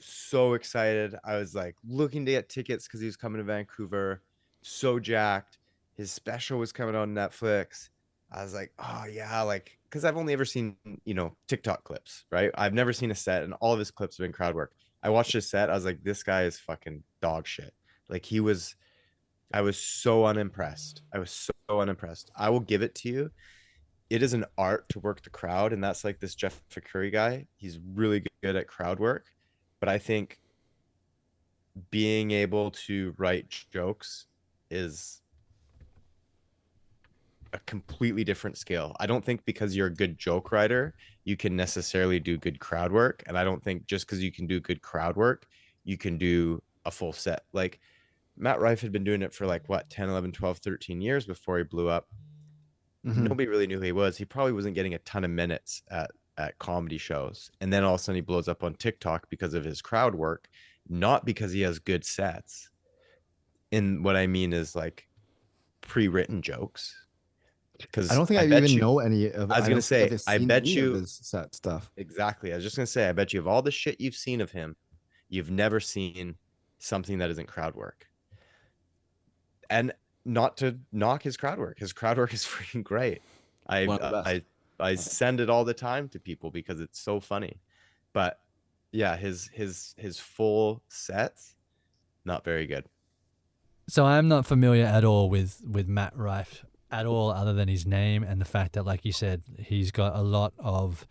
So excited. I was like looking to get tickets because he was coming to Vancouver. So jacked. His special was coming on Netflix. I was like, oh yeah, like because I've only ever seen, TikTok clips, right? I've never seen a set, and all of his clips have been crowd work. I watched his set. I was like, this guy is fucking dog shit. Like I was so unimpressed. I will give it to you. It is an art to work the crowd, and that's like this Jeff Curry guy. He's really good at crowd work, but I think being able to write jokes is a completely different skill. I don't think because you're a good joke writer, you can necessarily do good crowd work, and I don't think just because you can do good crowd work, you can do a full set. Like Matt Rife had been doing it for like what 10, 11, 12, 13 years before he blew up. Mm-hmm. Nobody really knew who he was. He probably wasn't getting a ton of minutes at comedy shows. And then all of a sudden he blows up on TikTok because of his crowd work, not because he has good sets. And what I mean is like pre-written jokes. Because I don't think I I bet even you, know any of. I was I gonna don't think say, I've I seen bet any of you his set stuff. exactly. I was just gonna say, I bet you of all the shit you've seen of him, you've never seen something that isn't crowd work. And not to knock his crowd work. His crowd work is freaking great. I One of the best. I send it all the time to people because it's so funny. But yeah, his full sets, not very good. So I'm not familiar at all with Matt Rife at all, other than his name and the fact that, like you said, he's got a lot of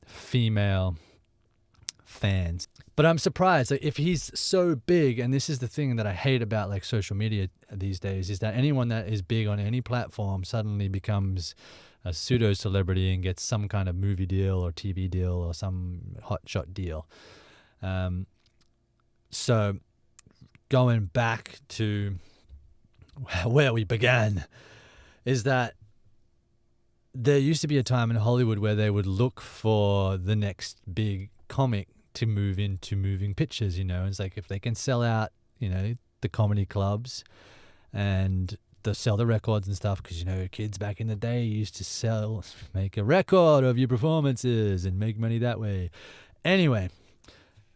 female fans. But I'm surprised, like, if he's so big, and this is the thing that I hate about like social media these days, is that anyone that is big on any platform suddenly becomes a pseudo celebrity and gets some kind of movie deal or TV deal or some hotshot deal. So going back to where we began, is that there used to be a time in Hollywood where they would look for the next big comic to move into moving pictures, you know. It's like if they can sell out, you know, the comedy clubs and they sell the records and stuff, because, you know, kids back in the day used to make a record of your performances and make money that way. Anyway,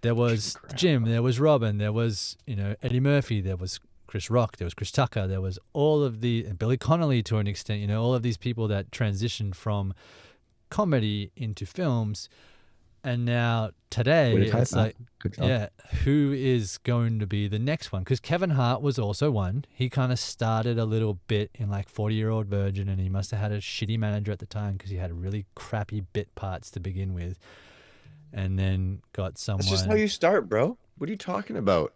there was Jim, there was Robin, there was, you know, Eddie Murphy, there was Chris Rock, there was Chris Tucker, there was all of and Billy Connolly to an extent, you know, all of these people that transitioned from comedy into films. And now today, it's like, yeah, who is going to be the next one? Because Kevin Hart was also one. He kind of started a little bit in like 40-Year-Old Virgin, and he must have had a shitty manager at the time because he had really crappy bit parts to begin with. And then got someone. That's just how you start, bro. What are you talking about?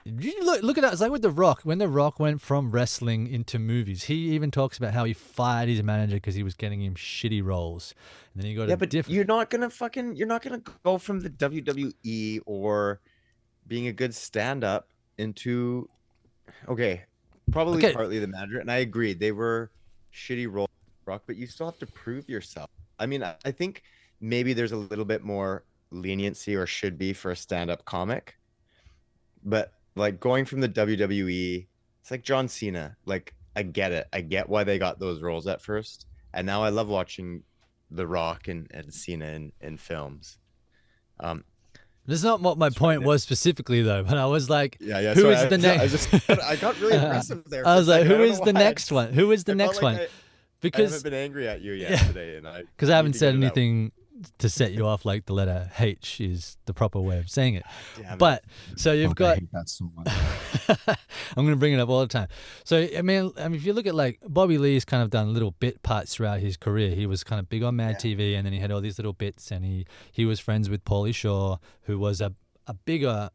Look at that. It's like with The Rock. When The Rock went from wrestling into movies, he even talks about how he fired his manager because he was getting him shitty roles. And then he got you're not gonna go from the WWE or being a good stand-up into partly the manager. And I agree, they were shitty roles, Rock, but you still have to prove yourself. I mean, I think maybe there's a little bit more leniency, or should be, for a stand-up comic. But like going from the WWE, it's like John Cena. Like, I get it. I get why they got those roles at first. And now I love watching The Rock and Cena in films. That's not what my point was specifically, though. But I was like, yeah. Who is the next? I got really aggressive there. I was like, who is the next one? Who is the next one? Because I haven't been angry at you yet today, and because I haven't said anything to set you off like the letter H is the proper way of saying it. But so you've got. I hate that so much. I'm going to bring it up all the time. So I mean, if you look at like Bobby Lee's kind of done little bit parts throughout his career. He was kind of big on Mad TV, and then he had all these little bits, and he was friends with Pauly Shore, who was a bigger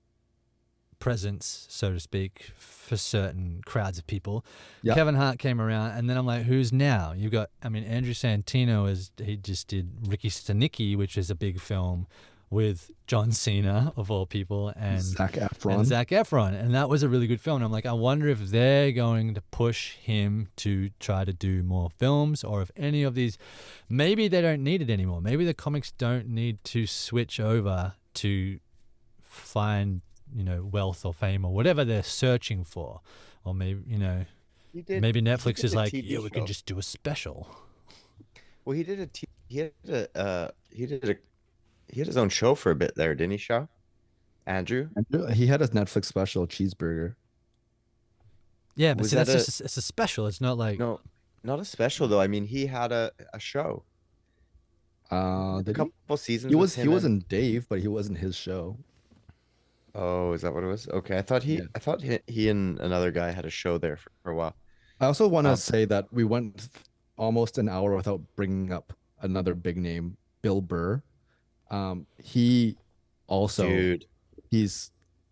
presence, so to speak, for certain crowds of people. Yep. Kevin Hart came around, and then I'm like, who's now? You've got, I mean, Andrew Santino he just did Ricky Stenicki, which is a big film with John Cena, of all people, and Zac Efron. And that was a really good film. And I'm like, I wonder if they're going to push him to try to do more films, or if any of these, maybe they don't need it anymore. Maybe the comics don't need to switch over to find, you know, wealth or fame or whatever they're searching for. Or maybe, you know, maybe Netflix is like, yeah, we can just do a special. Well, he had his own show for a bit there, didn't he, Shaw? Andrew? He had his Netflix special, Cheeseburger. Yeah, but see, it's a special. It's not like... No, not a special, though. I mean, he had a show. A couple seasons. He wasn't Dave, but he wasn't his show. Oh, is that what it was? Okay, I thought he and another guy had a show there for a while. I also want to say that we went almost an hour without bringing up another big name, Bill Burr. He also, dude, he's,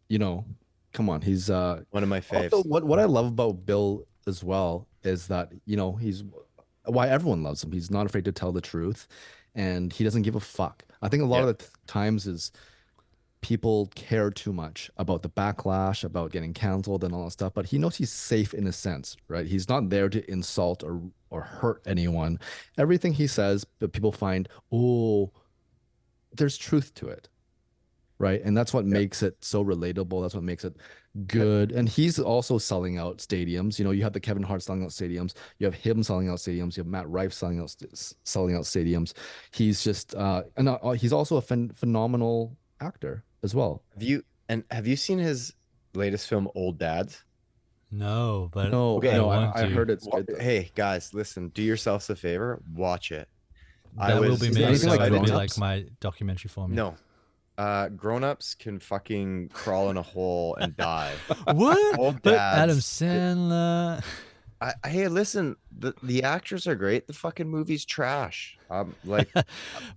you know, come on, he's one of my faves. Also, what I love about Bill as well is that, you know, he's why everyone loves him. He's not afraid to tell the truth, and he doesn't give a fuck. I think a lot of the times is people care too much about the backlash, about getting canceled and all that stuff, but he knows he's safe in a sense, right? He's not there to insult or hurt anyone. Everything he says, but people find, oh, there's truth to it, right? And that's what makes it so relatable. That's what makes it good. And he's also selling out stadiums. You know, you have the Kevin Hart selling out stadiums. You have him selling out stadiums. You have Matt Rife selling out stadiums. He's just, and he's also a phenomenal actor as well. Have you seen his latest film, Old Dads? No, but I heard it's good. Hey guys, listen, do yourselves a favor, watch it. That will be me. So it'll be like my documentary for me. No. Grown-ups can fucking crawl in a hole and die. What? Old But Dads, Adam Sandler. Hey, listen, the actors are great. The fucking movie's trash. Like You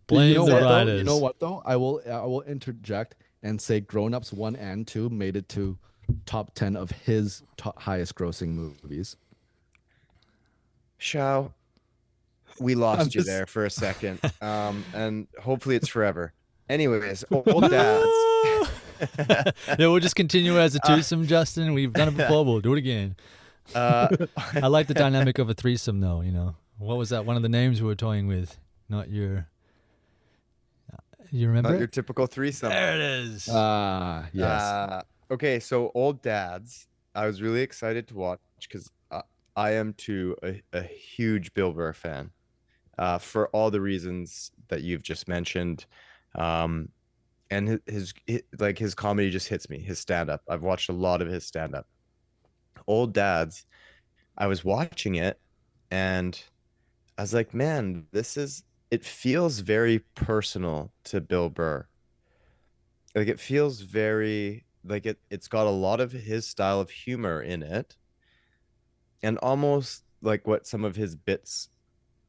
Blame know the what though? You know writers. what though? I will interject and say Grown Ups 1 and 2 made it to top 10 of his highest grossing movies. Shao, we I'm lost you just there for a second. And hopefully it's forever. Anyways, old dads. Yeah, we'll just continue as a uh, twosome, Justin. We've done it before. We'll do it again. uh, I like the dynamic of a threesome, though. You know, what was that? One of the names we were toying with. Not your. You remember not your it? typical threesome. There it is. yes. Uh, okay, so old dads. I was really excited to watch because I am too a huge Bill Burr fan. For all the reasons that you've just mentioned. Um, and like his comedy just hits me. His stand up. I've watched a lot of his stand up. Old dads. I was watching it and I was like, man, it feels very personal to Bill Burr. Like it feels very like it's got a lot of his style of humor in it and almost like what some of his bits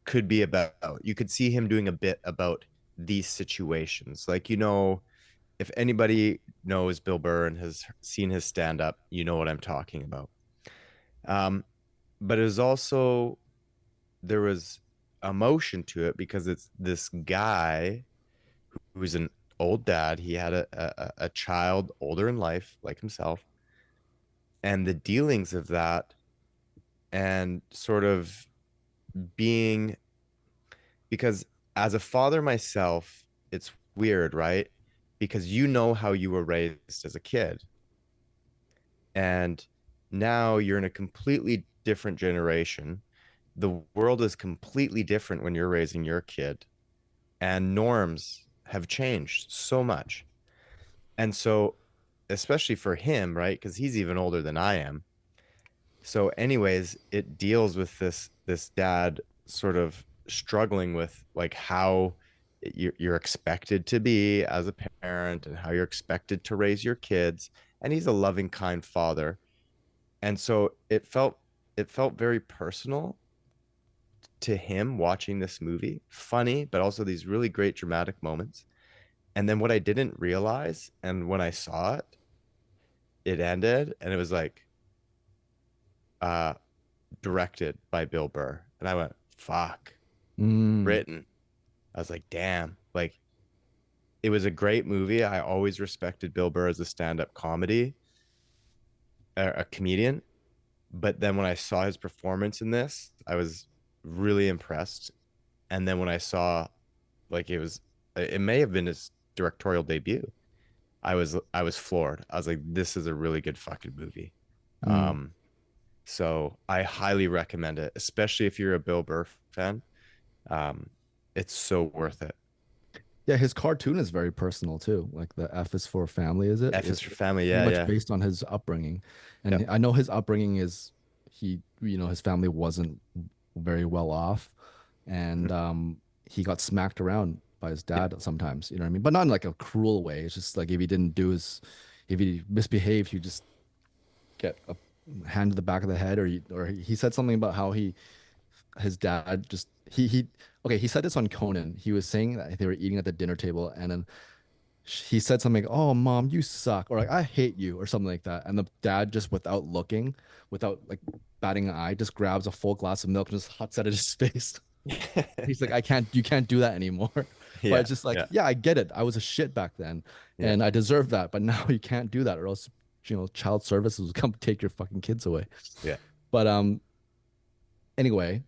could be about. You could see him doing a bit about these situations. Like, if anybody knows Bill Burr and has seen his stand up, you know what I'm talking about. Um, but it was also there was emotion to it because it's this guy who's an old dad. He had a child older in life, like himself, and the dealings of that, and sort of being because as a father myself, it's weird, right? Because you know how you were raised as a kid. And now you're in a completely different generation. The world is completely different when you're raising your kid, and norms have changed so much. And so, especially for him, right? Because he's even older than I am. So, anyways, it deals with this dad sort of struggling with like how you're expected to be as a parent and how you're expected to raise your kids. And he's a loving, kind father. And so it felt very personal to him watching this movie, funny, but also these really great dramatic moments. And then what I didn't realize, and when I saw it, it ended, and it was like uh directed by Bill Burr. And I went, fuck, Mm, written. I was like, damn, like it was a great movie. I always respected Bill Burr as a stand-up a comedian. But then when I saw his performance in this, I was really impressed. And then when I saw like it may have been his directorial debut. I was floored. I was like, this is a really good fucking movie. mm. Um, so I highly recommend it, especially if you're a Bill Burr fan. Um, it's so worth it. Yeah, his cartoon is very personal too. Like the F is for family, is it? F is It's for family. pretty Yeah, much yeah. based on his upbringing. Yep. And I know his upbringing is his family wasn't very well off and he got smacked around by his Yep. dad sometimes, you know what I mean? But not in like a cruel way. It's just like if he misbehaved, you just get a hand to the back of the head or he said something about how his dad just he okay, he said this on Conan. He was saying that they were eating at the dinner table and then he said something, "Oh, mom, you suck," or like, "I hate you," or something like that. And the dad just without looking, without like batting an eye, just grabs a full glass of milk and just huts at his face. He's like, you can't do that anymore." But Yeah. it's just like, Yeah. yeah, I get it. I was a shit back then Yeah. and I deserve that. But now you can't do that or else, child services will come take your fucking kids away. Yeah. But anyway,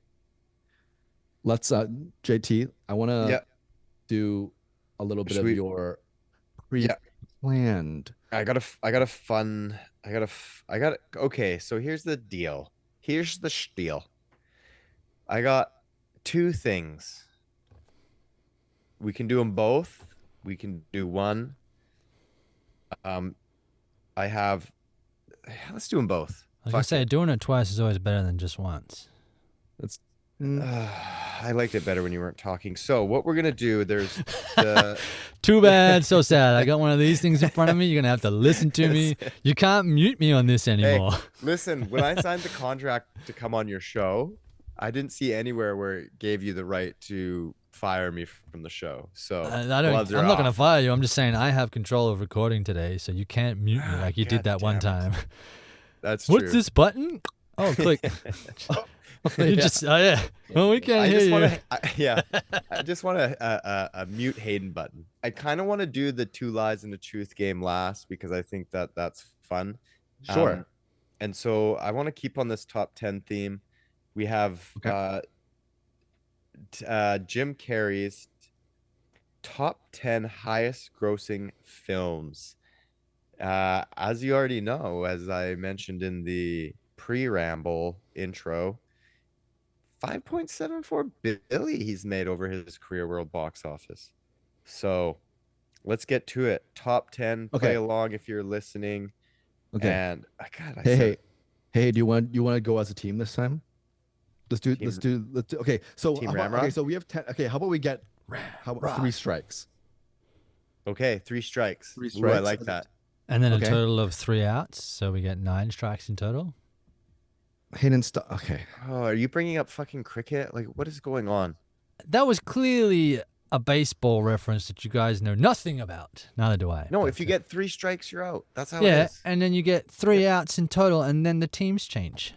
let's JT, I want to Yeah. do a little bit Should of we? your Yeah. pre-planned. Okay. So here's the deal. Here's the spiel. I got two things. We can do them both. We can do one. Um, I have. Let's do them both. I was gonna Fuck say it. doing it twice is always better than just once. That's I liked it better when you weren't talking. So what we're gonna do? There's the Too bad, so sad. I got one of these things in front of me. You're gonna have to listen to me. You can't mute me on this Hey, anymore. listen. When I signed the contract to come on your show, I didn't see anywhere where it gave you the right to fire me from the show. So I gloves don't. are I'm not gonna off. fire you. I'm just saying I have control of recording today, so you can't mute me like you did God that one damn it. time. That's What's true. this button? Oh, click. You just. Oh yeah. Well, we can't I hear just you. want to, yeah, I just want a mute Hayden button. I kind of want to do the two lies and the truth game last because I think that that's fun. Sure. And so I want to keep on this top 10 theme. We have Okay. Jim Carrey's top 10 highest grossing films. As you already know, as I mentioned in the pre-ramble intro, 5.74 billion he's made over his career world box office. So let's get to it. Top 10, play Okay. along if you're listening. Okay. And God, I Hey, said hey, do you want to go as a team this time? Team- Let's do. Okay, so Team how about, Ramrod? okay, so we have 10. Okay, how about we get how about 3 strikes? okay, 3 strikes. 3 Ooh, I strikes. like that. And then Okay. a total of 3 outs, so we get 9 strikes in total. Hayden, stop. Okay. Oh, are you bringing up fucking cricket? Like, what is going on? That was clearly a baseball reference that you guys know nothing about. Neither do I. No, but, if you get 3 strikes, you're out. That's how it yeah, is. and then you get 3 outs in total, and then the teams change.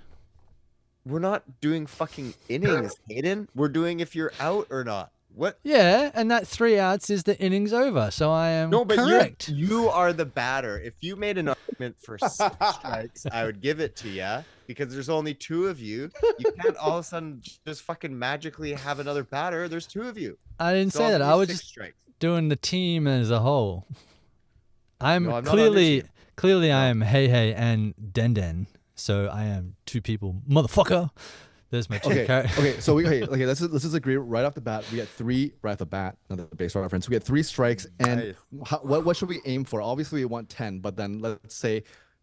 We're not doing fucking innings, Hayden. We're doing if you're out or not. What? Yeah, and that 3 outs is the innings over. So I am No, but correct. you are the batter. If you made an argument for 6 strikes, I would give it to you because there's only 2 of you. You can't all of a sudden just fucking magically have another batter. There's 2 of you. I didn't So say I'll that. give I you was 6 just strikes. doing the team as a whole. I'm No, I'm not clearly under clearly I am Hey Hey and Den Den. So I am 2 people, motherfucker. There's my 2 Okay. characters. Okay. So okay. Let's just agree right off the bat. We get 3 right off the bat. Another base reference. We get 3 strikes. And Nice. what should we aim for? Obviously, we want 10. But then let's say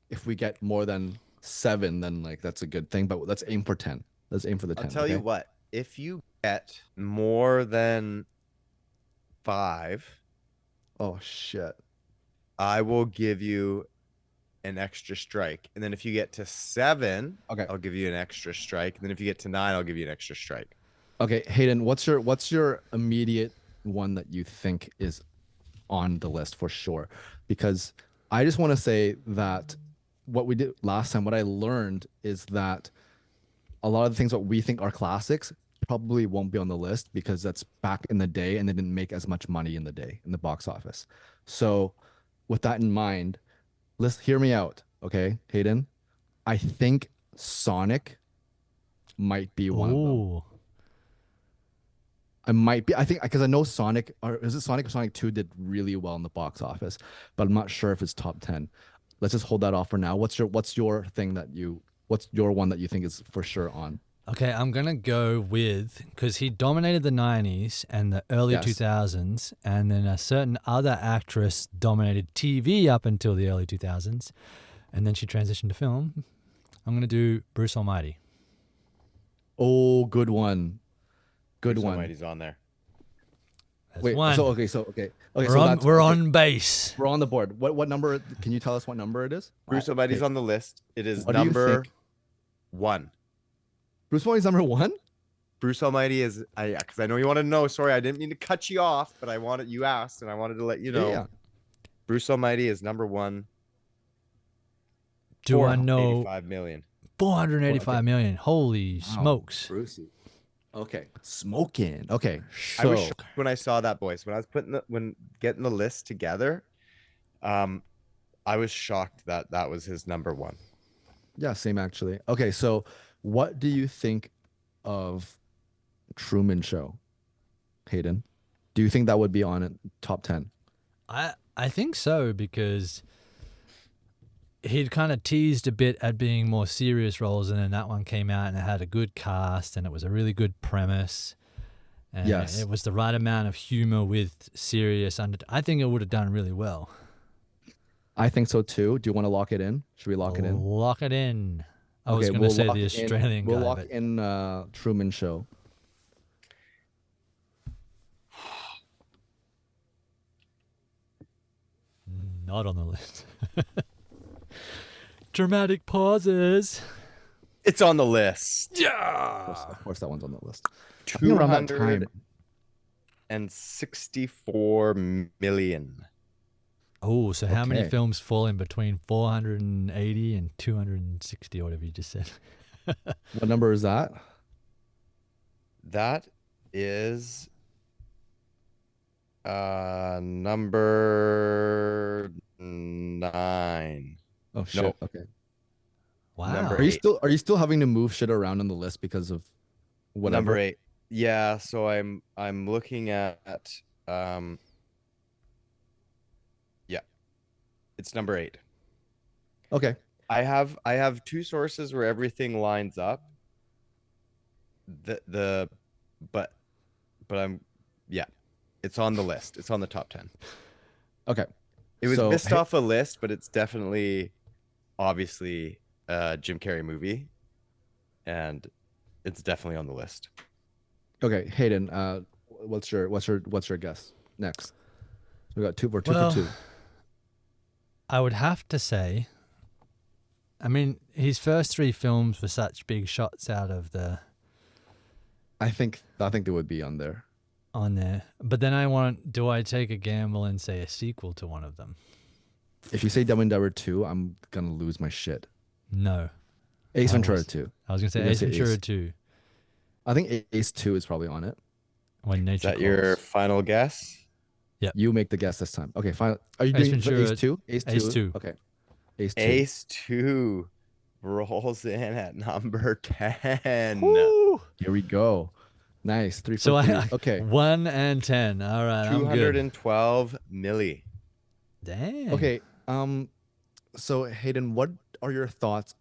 if we get more than 7, then like that's a good thing. But let's aim for 10. Let's aim for the 10. I'll tell you okay? what. If you get more than 5, Oh shit. I will give you an extra strike. And then if you get to 7, Okay. I'll give you an extra strike. And then if you get to 9, I'll give you an extra strike. Okay, Hayden, what's your immediate one that you think is on the list for sure? Because I just want to say that what we did last time, what I learned is that a lot of the things that we think are classics probably won't be on the list because that's back in the day and they didn't make as much money in the day in the box office. So with that in mind, let's hear me out, okay, Hayden? I think Sonic might be one of them. Ooh. I think because I know Sonic, or is it Sonic or Sonic 2 did really well in the box office, but I'm not sure if it's top 10. Let's just hold that off for now. What's your one that you think is for sure on? Okay, I'm going to go with, because he dominated the 90s and the early Yes. 2000s, and then a certain other actress dominated TV up until the early 2000s, and then she transitioned to film. I'm going to do Bruce Almighty. Oh, good one. Good Bruce one. Almighty's on there. That's Wait, one. okay. We're on base. We're on the board. What number? Can you tell us what number it is? Bruce Almighty's on the list. It is What do you number think? 1. Bruce Almighty's number 1? Bruce Almighty is, because I know you want to know. Sorry, I didn't mean to cut you off, but you asked, and I wanted to let you know. Yeah. Bruce Almighty is number 1. Do I know 85 million. 485 million? Holy Wow. smokes. Brucey. Okay. Smoking. Okay. I was So shocked when I saw that, boys. When I was getting the list together, I was shocked that that was his number 1. yeah, same actually. Okay, so what do you think of Truman Show, Hayden? Do you think that would be on it top 10? I think so, because he'd kind of teased a bit at being more serious roles, and then that one came out and it had a good cast and it was a really good premise. And Yes. it was the right amount of humor with serious I think it would have done really well. I think so too. Do you want to lock it in? Should we lock it in? Lock it in. I was Okay, going to say lock the in- Australian We'll guy, lock but in Truman Show. not on the list. Dramatic pauses. It's on the list. Yeah. Of course, that one's on the list. I think around that time. 264 million. Oh, so how many Okay. films fall in between 480 and 260 or whatever you just said? What number is that? That is number 9. Oh shit. No. Okay. Wow. Number Are you 8. still having to move shit around on the list because of whatever? Number 8. Yeah, so I'm looking at yeah. It's number 8. Okay. I have 2 sources where everything lines up. But I'm yeah. It's on the list. It's on the top 10. Okay. It was So, missed off a list, but it's definitely obviously a Jim Carrey movie. And it's definitely on the list. Okay, Hayden, what's your guess next? We got we're two Well, for 2. I would have to say, I mean, his first 3 films were such big shots out of the I think they would be on there. But then do I take a gamble and say a sequel to one of them? If you say Dumb and Dumber 2, I'm gonna lose my shit. No. Ace I Ventura was- 2. I was going to say You're gonna Ace say Ventura Ace. 2, I think Ace 2 is probably on it. When Is Nature that your Calls. final guess? You make the guess this time. Okay, fine. Are you Ace doing Ventura- Ace 2? Ace 2. Ace 2. Okay. Ace 2. Ace 2 rolls in at number 10. Woo! Here we go. Nice. 3 for So 3. I Okay. 1 and 10. All right, I'm good. 212 milli. Dang. Okay. So Hayden, what are your thoughts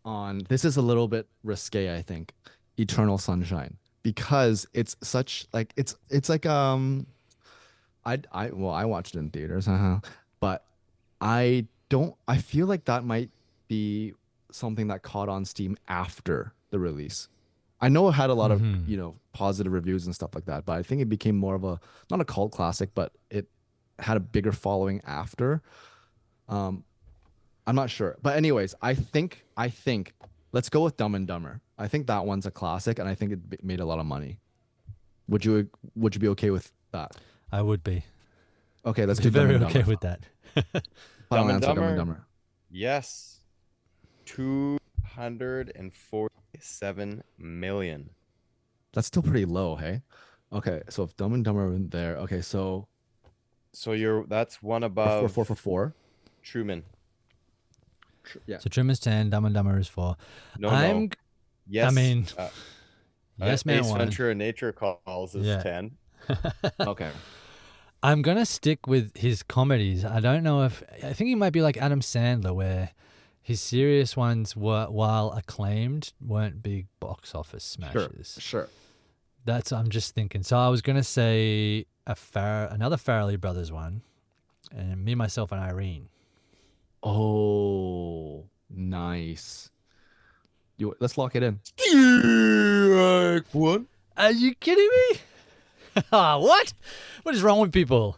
on this? Is a little bit risque, I think. Eternal Sunshine, because it's such like it's like I watched it in theaters, but I feel like that might be something that caught on Steam after the release. I know it had a lot of positive reviews and stuff like that, but I think it became more of a not a cult classic, but it had a bigger following after. I'm not sure, but anyways, I think let's go with Dumb and Dumber. I think that one's a classic, and I think it made a lot of money. Would you be okay with that? I would be. Okay, let's Be do Dumb very and okay Dumber. with that. Final Dumb and answer, Dumb and Dumber? Dumber. Yes. 247 million. That's still pretty low, hey? Okay, so if Dumb and Dumber went there, okay, so So that's one above four for 4. Truman. Yeah. So Trim is 10, Dumb and Dumber is 4. No, I'm no. Yes. I mean, yes, man. Ace 1. Ventura Nature Calls is Yeah. 10. Okay. I'm going to stick with his comedies. I don't know if I think he might be like Adam Sandler, where his serious ones were, while acclaimed, weren't big box office smashes. Sure. I'm just thinking. So I was going to say another Farrelly Brothers one, and Me, Myself, and Irene. Oh, nice. Let's lock it in. One. Are you kidding me? What? What is wrong with people?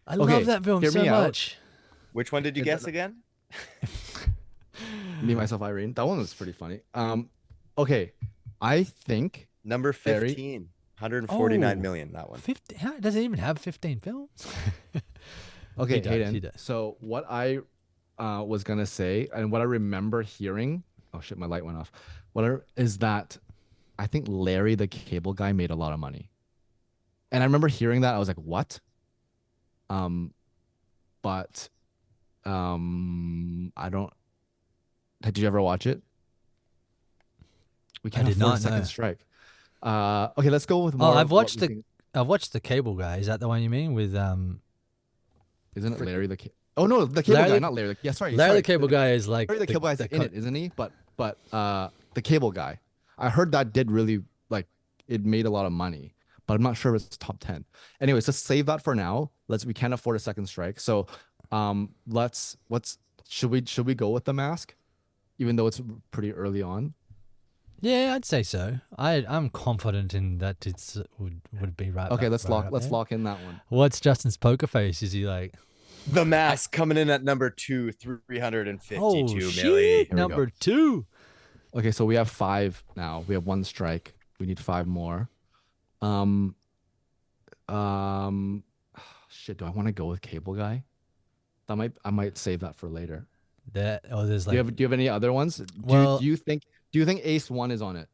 I Okay, love that film hear so me out. much. Which one did you guess again? Me, Myself, Irene. That one was pretty funny. Okay. I think Number Very- 15. 149 Oh. million, that one. 15? How, does it even have 15 films? okay, He does, Hayden. he does. So what I was gonna say, and what I remember hearing, oh shit, my light went off. Is that I think Larry the Cable Guy made a lot of money. And I remember hearing that, I was like, what? But I don't. Did you ever watch it? We can't did afford not, a second no. strike. Okay, let's go with more. I've of what watched we the- think- I've watched The Cable Guy. Is that the one you mean with Isn't it Larry the Cable? Oh no, the Cable Larry Guy, the- not Larry. Yeah, sorry. Larry sorry. the Cable Guy is like Larry the Cable Guy's in it, isn't he? But the Cable Guy, I heard that did really it made a lot of money, but I'm not sure if it's top 10. Anyways, let's save that for now. We can't afford a second strike, so should we go with The Mask, even though it's pretty early on? Yeah, I'd say so. I'm confident in that it would be right. Okay, up- let's right lock up let's there. lock in that one. What's Justin's poker face? Is he like? The Mask coming in at number 2, 352 Oh million. shit! Here we go. Number 2. Okay, so we have 5 now. We have 1 strike. We need 5 more. Um, shit. Do I want to go with Cable Guy? I might save that for later. There's Do like. you have any other ones? Well, do you think Ace 1 is on it?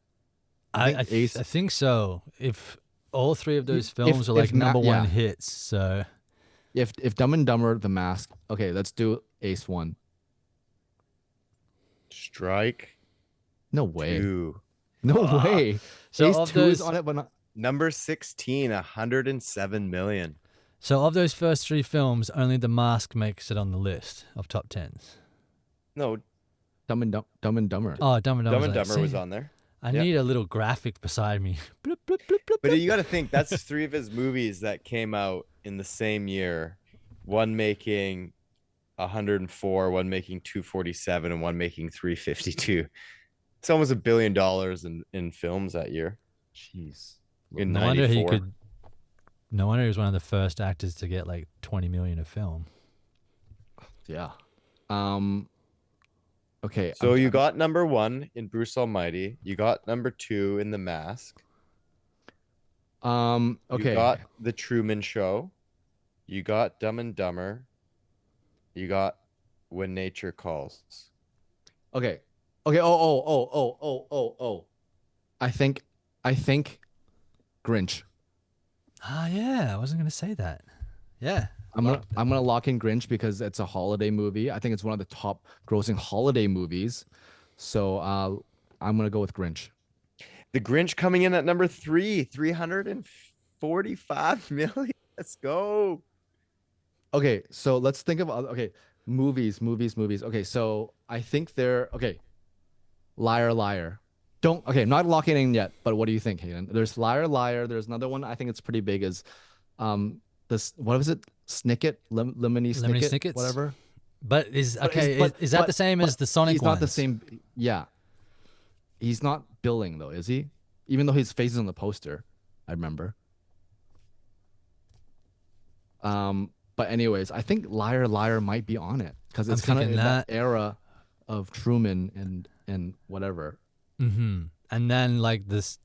I think so. If all 3 of those films are like number 1 hits, so if Dumb and Dumber, The Mask, okay, let's do Ace 1. Strike. No way. 2. No way. So Ace of 2 those, is on it, but not. Number 16, 107 million. so of those first 3 films, only The Mask makes it on the list of top 10s. No, Dumb and Dumber. Oh, Dumb and Dumber. Dumb and Dumber was on there. I Yep. need a little graphic beside me. Bloop, bloop, bloop, bloop, But bloop. you got to think that's 3 of his movies that came out in the same year. One making 104, one making 247, and one making 352. It's almost $1 billion in films that year. Jeez. In No wonder 94. No wonder he was one of the first actors to get like 20 million a film. Yeah. Okay. So you got number 1 in Bruce Almighty. You got number 2 in The Mask. Okay. You got The Truman Show. You got Dumb and Dumber. You got When Nature Calls. Okay. Oh. I think Grinch. Ah, yeah, I wasn't gonna say that. Yeah, I'm gonna lock in Grinch because it's a holiday movie. I think it's one of the top grossing holiday movies. So I'm gonna go with Grinch. The Grinch coming in at number 3, 345 million. Let's go. Okay, so let's think of movies. Okay, so I think they're okay. Liar. I'm not locking in yet, but what do you think, Hayden? There's Liar. There's another one I think it's pretty big is this, what was it? Snicket? Lemony Snicket? Whatever. but is But okay. is- Is that the same as the Sonic He's ones? not the same. Yeah. He's not billing though, is he? Even though his face is on the poster, I remember. But anyways, I think Liar might be on it because it's I'm kind of thinking in that that. era of Truman and whatever. Mm-hmm. And then like this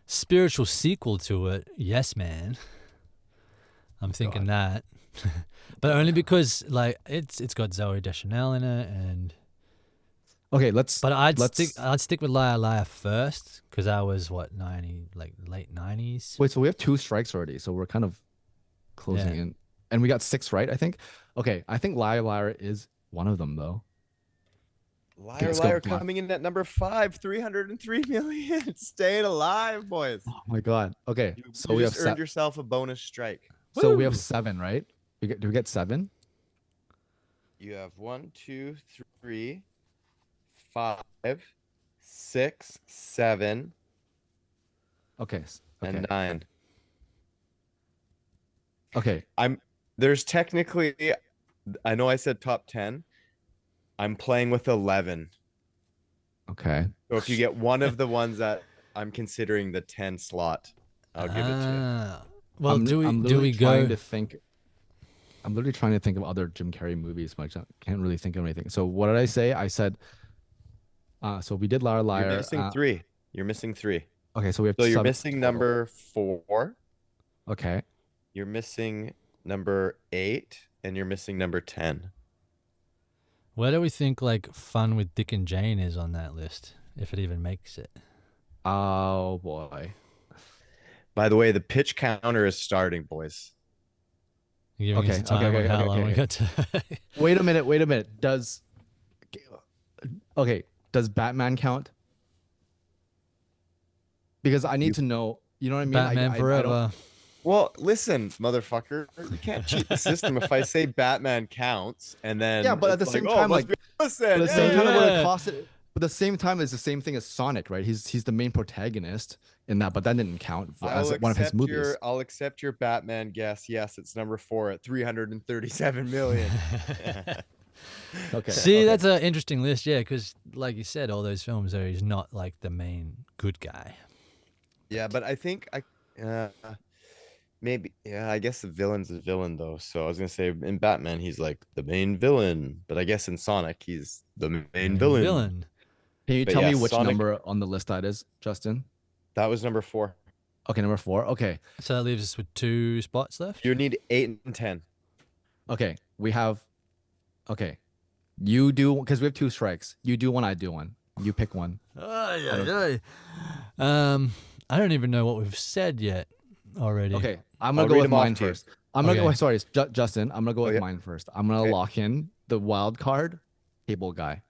spiritual sequel to it, Yes Man. I'm thinking that, but only because like it's got Zoe Deschanel in it, and Okay, but I'd let's stick with Liar first because I was what 90 like late 90s. wait. So we have 2 strikes already, so we're kind of closing Yeah. in, and we got 6 right, I think. Okay, I think Liar is one of them though. Let's go Liar with Liar. coming in at number 5, 303 million. Staying alive, boys. Oh my god. Okay, so You we have just earned yourself a bonus strike. so we have Woo! 7, right? Do we get 7? You have 1, 2, 3, 5, 6, 7, Okay. and 9. Okay. There's technically, I know I said top 10. I'm playing with 11. Okay. So if you get one of the ones that I'm considering the 10 slot, I'll give it to you. Ah. Well, I'm do literally we go? trying to think. I'm literally trying to think of other Jim Carrey movies, but I can't really think of anything. So what did I say? I said. So we did Liar. You're missing 3. You're missing 3. Okay, so we have. So you're 7 missing total. number 4. Okay. You're missing number 8, and you're missing number 10. Where do we think like Fun with Dick and Jane is on that list, if it even makes it? Oh boy. By the way, the pitch counter is starting, boys. You're giving us Okay, a time okay, on how okay, long we okay. got to. Wait a minute. Does Batman count? Because I need to know. You know what I mean? Batman I don't- Forever. Well, listen, motherfucker. You can't cheat the system if I say Batman counts and then Yeah, but at the it's same like, time, must like, be- listen, But at the same time, it would Yeah. have cost it. But at the same time, it's the same thing as Sonic, right? He's the main protagonist in that, but that didn't count as one of his movies. I'll accept your Batman guess. Yes, it's number 4 at 337 million. Okay. See, okay. that's an interesting list, yeah, because like you said, all those films are he's not like the main good guy. Yeah, but I think Maybe, yeah, I guess the villain's a villain though. So I was gonna say in Batman he's like the main villain, but I guess in Sonic he's the main Main villain. villain. Can you But tell yeah, me which Sonic, number on the list that is, Justin? that was number 4. Okay, number 4. Okay. So that leaves us with 2 spots left. You need 8 and 10. Okay. We have. Okay. You do, because we have 2 strikes. You do one, I do one. You pick one. I don't even know what we've said yet already. Okay. I'm I'll going to go read with them off mine to you. first. I'm going to Okay. go. Sorry, Justin. I'm going to go with Okay. mine first. I'm going to Okay. lock in the wild card, Cable Guy.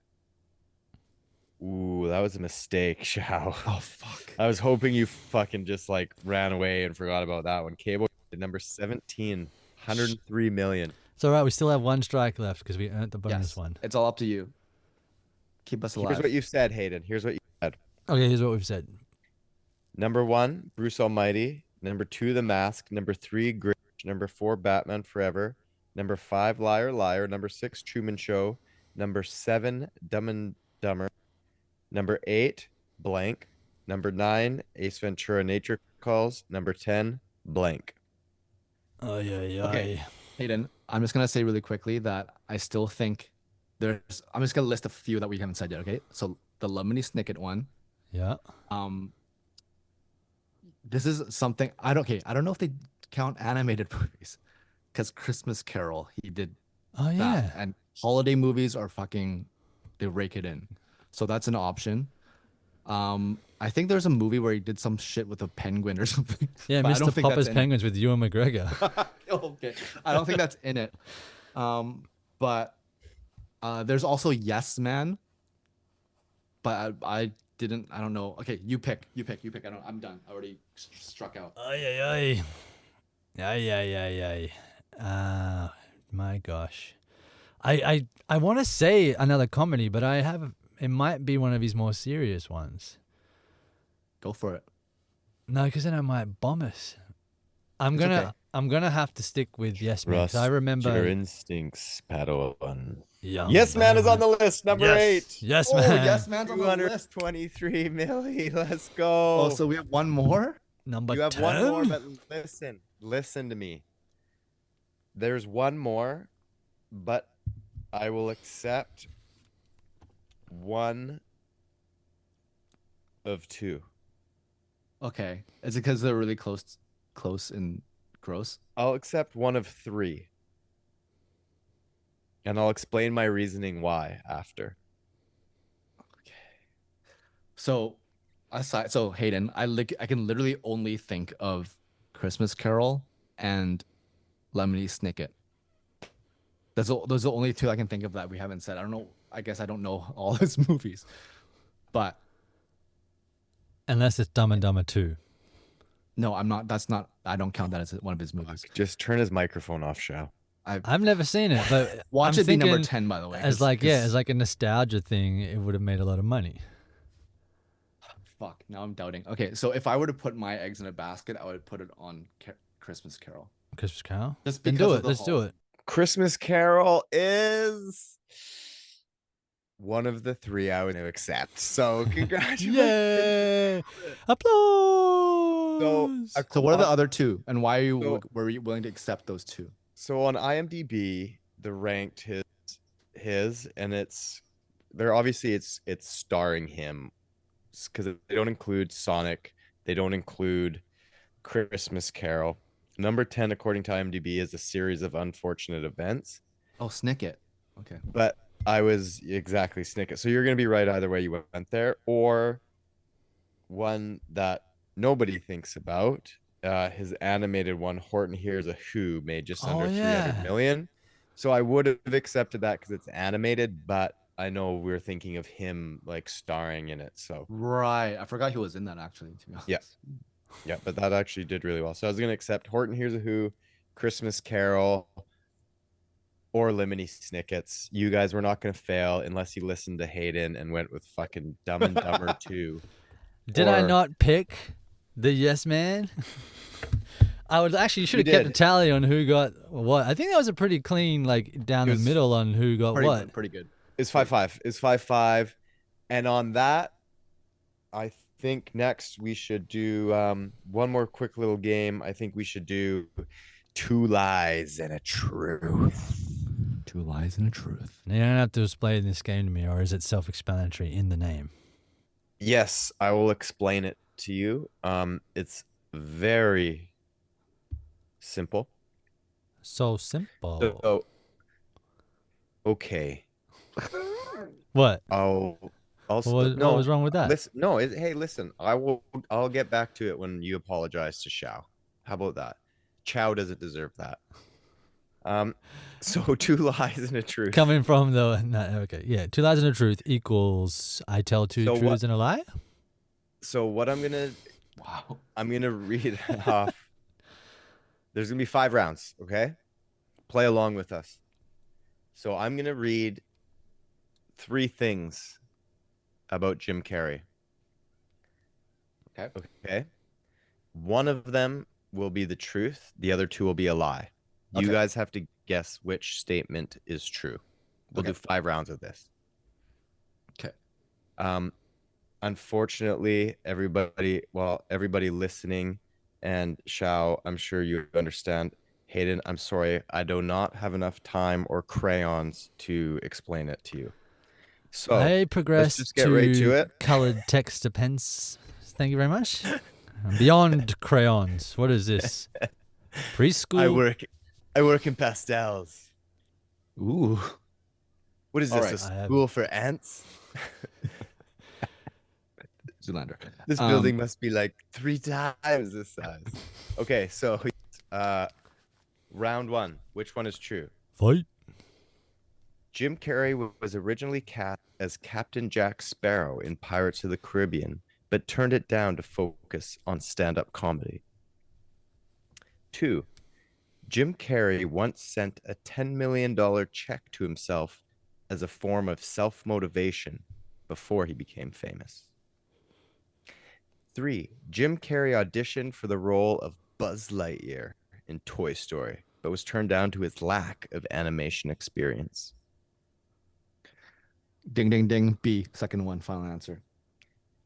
Ooh, that was a mistake, Shao. Oh, fuck. I was hoping you fucking just like ran away and forgot about that one. Cable number 17, 103 million. It's all right. We still have 1 strike left because we earned the bonus Yes. one. It's all up to you. Keep us alive. Here's what you said, Hayden. Here's what you said. Okay, here's what we've said. Number 1, Bruce Almighty. Number 2, The Mask. Number 3, Grinch. Number 4, Batman Forever. Number 5, Liar Liar. Number 6, Truman Show. Number 7, Dumb and Dumber. Number 8, blank. Number 9, Ace Ventura Nature Calls. Number 10, blank. Oh, yeah. Okay. Hayden, I'm just going to say really quickly that I still think I'm just going to list a few that we haven't said yet, okay? So the Lemony Snicket one. Yeah. This is something I don't know if they count animated movies, because Christmas Carol, he did Oh, that, yeah. and holiday movies are fucking, they rake it in. So that's an option. I think there's a movie where he did some shit with a penguin or something. Yeah, but I don't Mr. think that's Popper's in it. Penguins with Ewan McGregor. Okay, I don't think that's in it. But there's also Yes Man. But I don't know. Okay, you pick. I'm done. I already struck out. Ay. My gosh. I want to say another comedy, but it might be one of his more serious ones. Go for it. No, because then I might bomb us. I'm It's gonna okay. I'm gonna have to stick with Yes Man. 'Cause I Your remember instincts, Padawan. Young Yes Man is on man. the list. Number Yes. 8. Yes, Oh, man. Yes Man's on the list. 223 milli. Let's go. Oh, so we have one more? Number you have 10. one more, but listen to me. There's one more, but I will accept one of 2. Okay. Is it because they're really close and gross? I'll accept one of 3. And I'll explain my reasoning why after. So Hayden, I can literally only think of Christmas Carol and Lemony Snicket. Those are the only 2 I can think of that we haven't said. I don't know. I guess I don't know all his movies, but Unless it's Dumb and Dumber 2. no, I'm not. That's not. I don't count that as one of his movies. Just turn his microphone off, Shao. I've never seen it, but Watch I'm it be number thinking 10, by the way. as 'cause- like 'cause- as like a nostalgia thing, it would have made a lot of money. Fuck. Now I'm doubting. Okay, so if I were to put my eggs in a basket, I would put it on Christmas Carol. Christmas Carol. Just Then because do of it. the Let's do whole- it. Christmas Carol is one of the 3 I would accept. So congratulations. Yay! Applause. So what are the other 2, and why were you willing to accept those 2? So on IMDb, the ranked his, and they're obviously it's starring him, because they don't include Sonic, they don't include Christmas Carol. Number 10, according to IMDb, is a series of unfortunate events. Oh, Snicket. Okay. But I was exactly Snicket. So you're gonna be right either way you went there, or one that nobody thinks about. His animated one, Horton Hears a Who, made just under 300 million. So I would have accepted that because it's animated, but I know we're thinking of him like starring in it. So Right. I forgot he was in that, actually, to be honest. yeah, but that actually did really well. So I was gonna accept Horton Hears a Who, Christmas Carol, or Lemony Snickets. You guys were not gonna fail unless you listened to Hayden and went with fucking Dumb and Dumber 2. Did I or- not pick the Yes Man? I would actually, you should have You kept a did. tally on who got what. I think that was a pretty clean, like down It the was middle on who got what. Pretty good. It's 5-5. It's 5-5. And on that, I think next we should do one more quick little game. I think we should do Two Lies and a Truth. Two lies and a truth. You don't have to explain this game to me, or is it self-explanatory in the name? Yes, I will explain it to you. It's very simple. So simple. So, okay. What? I'll What was wrong with that? Listen, no, hey, listen. I'll get back to it when you apologize to Xiao. How about that? Chow doesn't deserve that. So Two Lies and a Truth. Coming from the okay, yeah, 2 lies and a truth equals I tell two So truths and a lie. So what I'm gonna read off. There's gonna be 5 rounds, okay? Play along with us. So I'm gonna read 3 things about Jim Carrey. Okay. Okay. One of them will be the truth. The other 2 will be a lie. You Okay. guys have to guess which statement is true. We'll do 5 rounds of this. Okay. Unfortunately, everybody listening, and Xiao, I'm sure you understand. Hayden, I'm sorry, I do not have enough time or crayons to explain it to you. So I progress just get right to it. Colored text to pens. Thank you very much. Beyond crayons. What is this? Preschool. I work in pastels. Ooh. What is All this? right. A school for ants? Zoolander. This building must be like 3 times this size. Okay, so round 1. Which one is true? Fight. Jim Carrey was originally cast as Captain Jack Sparrow in Pirates of the Caribbean, but turned it down to focus on stand-up comedy. 2. Jim Carrey once sent a $10 million check to himself as a form of self-motivation before he became famous. 3. Jim Carrey auditioned for the role of Buzz Lightyear in Toy Story, but was turned down to his lack of animation experience. Ding, ding, ding. B. Second one. Final answer.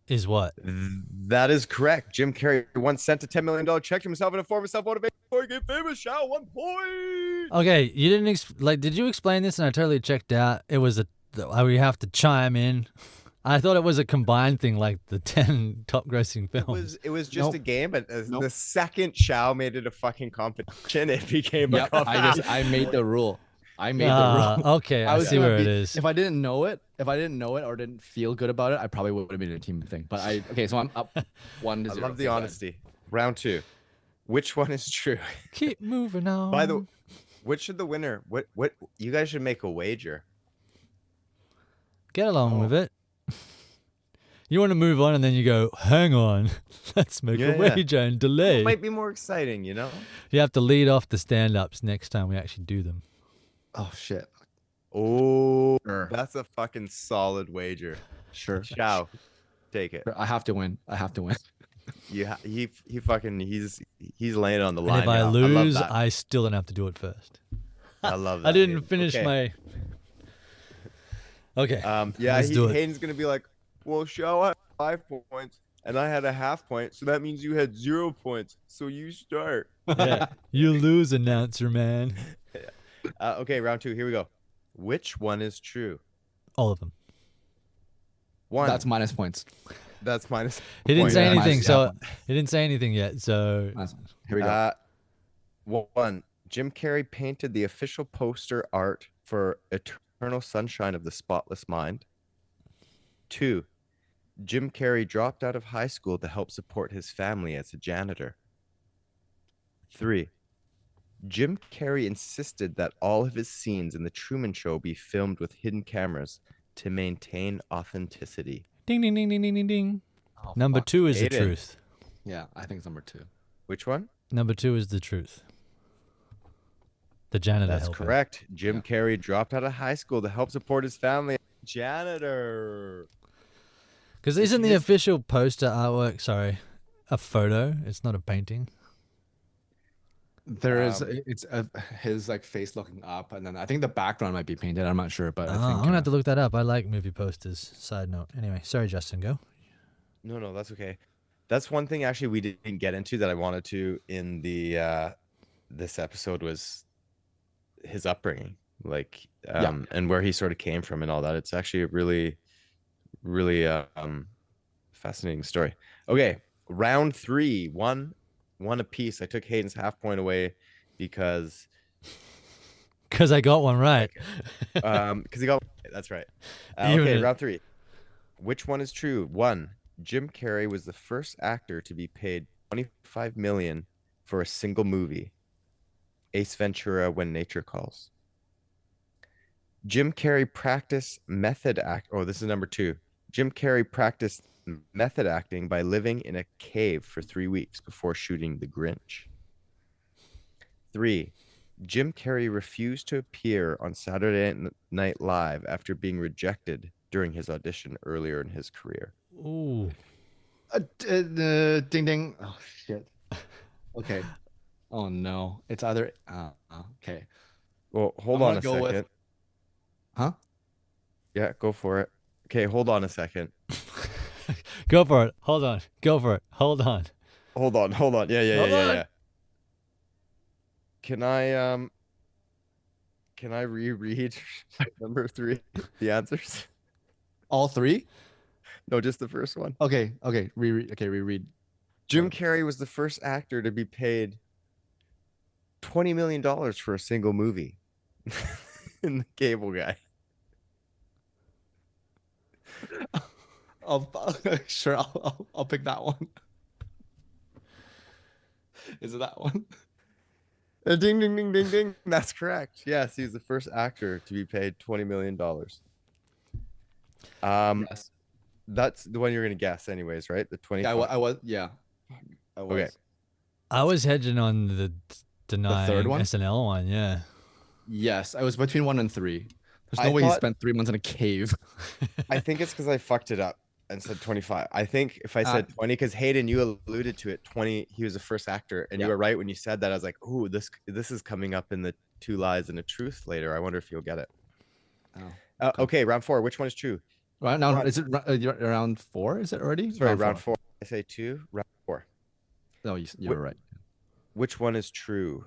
Is what? That is correct. Jim Carrey once sent a $10 million check to himself in a form of self-motivation before he became famous. Shout 1 point. Okay, you didn't did you explain this? And I totally checked out. It was we have to chime in. I thought it was a combined thing, like the 10 top grossing films. It was just a game, but the second Xiao made it a fucking competition, it became a competition. I made the rule. I made the rule. Okay, I see where it is. If I didn't know it or didn't feel good about it, I probably would have made it a team thing. But so I'm up 1-0. I love the honesty. Round 2. Which one is true? Keep moving on. By the way, which should the winner? What you guys should make a wager. Get along with it. You want to move on, and then you go, hang on, let's make a wager and delay. It might be more exciting, you know? You have to lead off the stand-ups next time we actually do them. Oh, shit. Oh, Sure. That's a fucking solid wager. Sure. Xiao, take it. I have to win. He's laying it on the line. And if I now. lose, love that. I still don't have to do it first. I love that. I didn't Hayden. finish Okay. my... Okay, let's do it. Hayden's gonna be like, well, Xiao had 5 points, and I had a half point, so that means you had 0 points. So you start. Yeah. You lose, announcer man. Okay, round 2. Here we go. Which one is true? All of them. 1. That's minus points. That's minus. He didn't point. say Yeah. anything, minus- so he didn't say anything yet. So Here we go. 1. Jim Carrey painted the official poster art for Eternal Sunshine of the Spotless Mind. 2. Jim Carrey dropped out of high school to help support his family as a janitor. 3. Jim Carrey insisted that all of his scenes in The Truman Show be filmed with hidden cameras to maintain authenticity. ding, ding, ding, ding, ding, ding, ding. Oh, Number fuck. 2 is the Aiden. truth. Yeah, I think it's number 2. Which one? Number 2 is the truth. The janitor That's helper. correct. Jim Carrey dropped out of high school to help support his family. Janitor. Because isn't the official poster artwork, a photo? It's not a painting. There is his like face looking up, and then I think the background might be painted. I'm not sure, but I think I'm going to have to look that up. I like movie posters. Side note. Anyway, sorry, Justin, go. No, that's okay. That's one thing actually we didn't get into that I wanted to in the this episode was his upbringing, like Yeah. and where he sort of came from and all that. It's actually a really fascinating story. Okay, round three, one apiece. I took Hayden's half point away because Because I got one right. because he got that's right. Even Okay, it- round three. Which one is true? One, Jim Carrey was the first actor to be paid 25 million for a single movie. Ace Ventura: When Nature Calls. Jim Carrey practiced method act. Oh, this is number two. Jim Carrey practiced method acting by living in a cave for 3 weeks before shooting The Grinch. Three, Jim Carrey refused to appear on Saturday Night Live after being rejected during his audition earlier in his career. Ooh. Ding ding. Oh shit. Okay. Oh no. It's either. Okay. Well, hold I'm on gonna a go with- second. Huh? Yeah, go for it. Okay, hold on a second. Go for it. Hold on. Go for it. Hold on. Hold on. Yeah. Hold on. Can I reread number three? The answers? All three? No, just the first one. Okay. Okay. Reread. Okay. Reread. Jim Carrey was the first actor to be paid $20 million for a single movie. In the Cable Guy. Sure. I'll pick that one. Is it that one? Ding, ding, ding, ding, ding. That's correct. Yes, he's the first actor to be paid $20 million. Yes. That's the one you're gonna guess, anyways, right? The 25. Yeah. I was. Yeah. I was. Okay. I was hedging on the denying one? SNL one. Yeah. Yes. I was between 1 and 3. There's I no way he thought- spent 3 months in a cave. I think it's because I fucked it up and said 25. I think if I said 20, because Hayden, you alluded to it, 20, he was the first actor, and you Yeah. were right when you said that. I was like, ooh, this is coming up in the Two Lies and a Truth later. I wonder if you'll get it. Oh. Okay, round four. Which one is true? Right now, Round- is it round 4? Is it already? Sorry, round four. I say two, round four. No, you're right. Which one is true?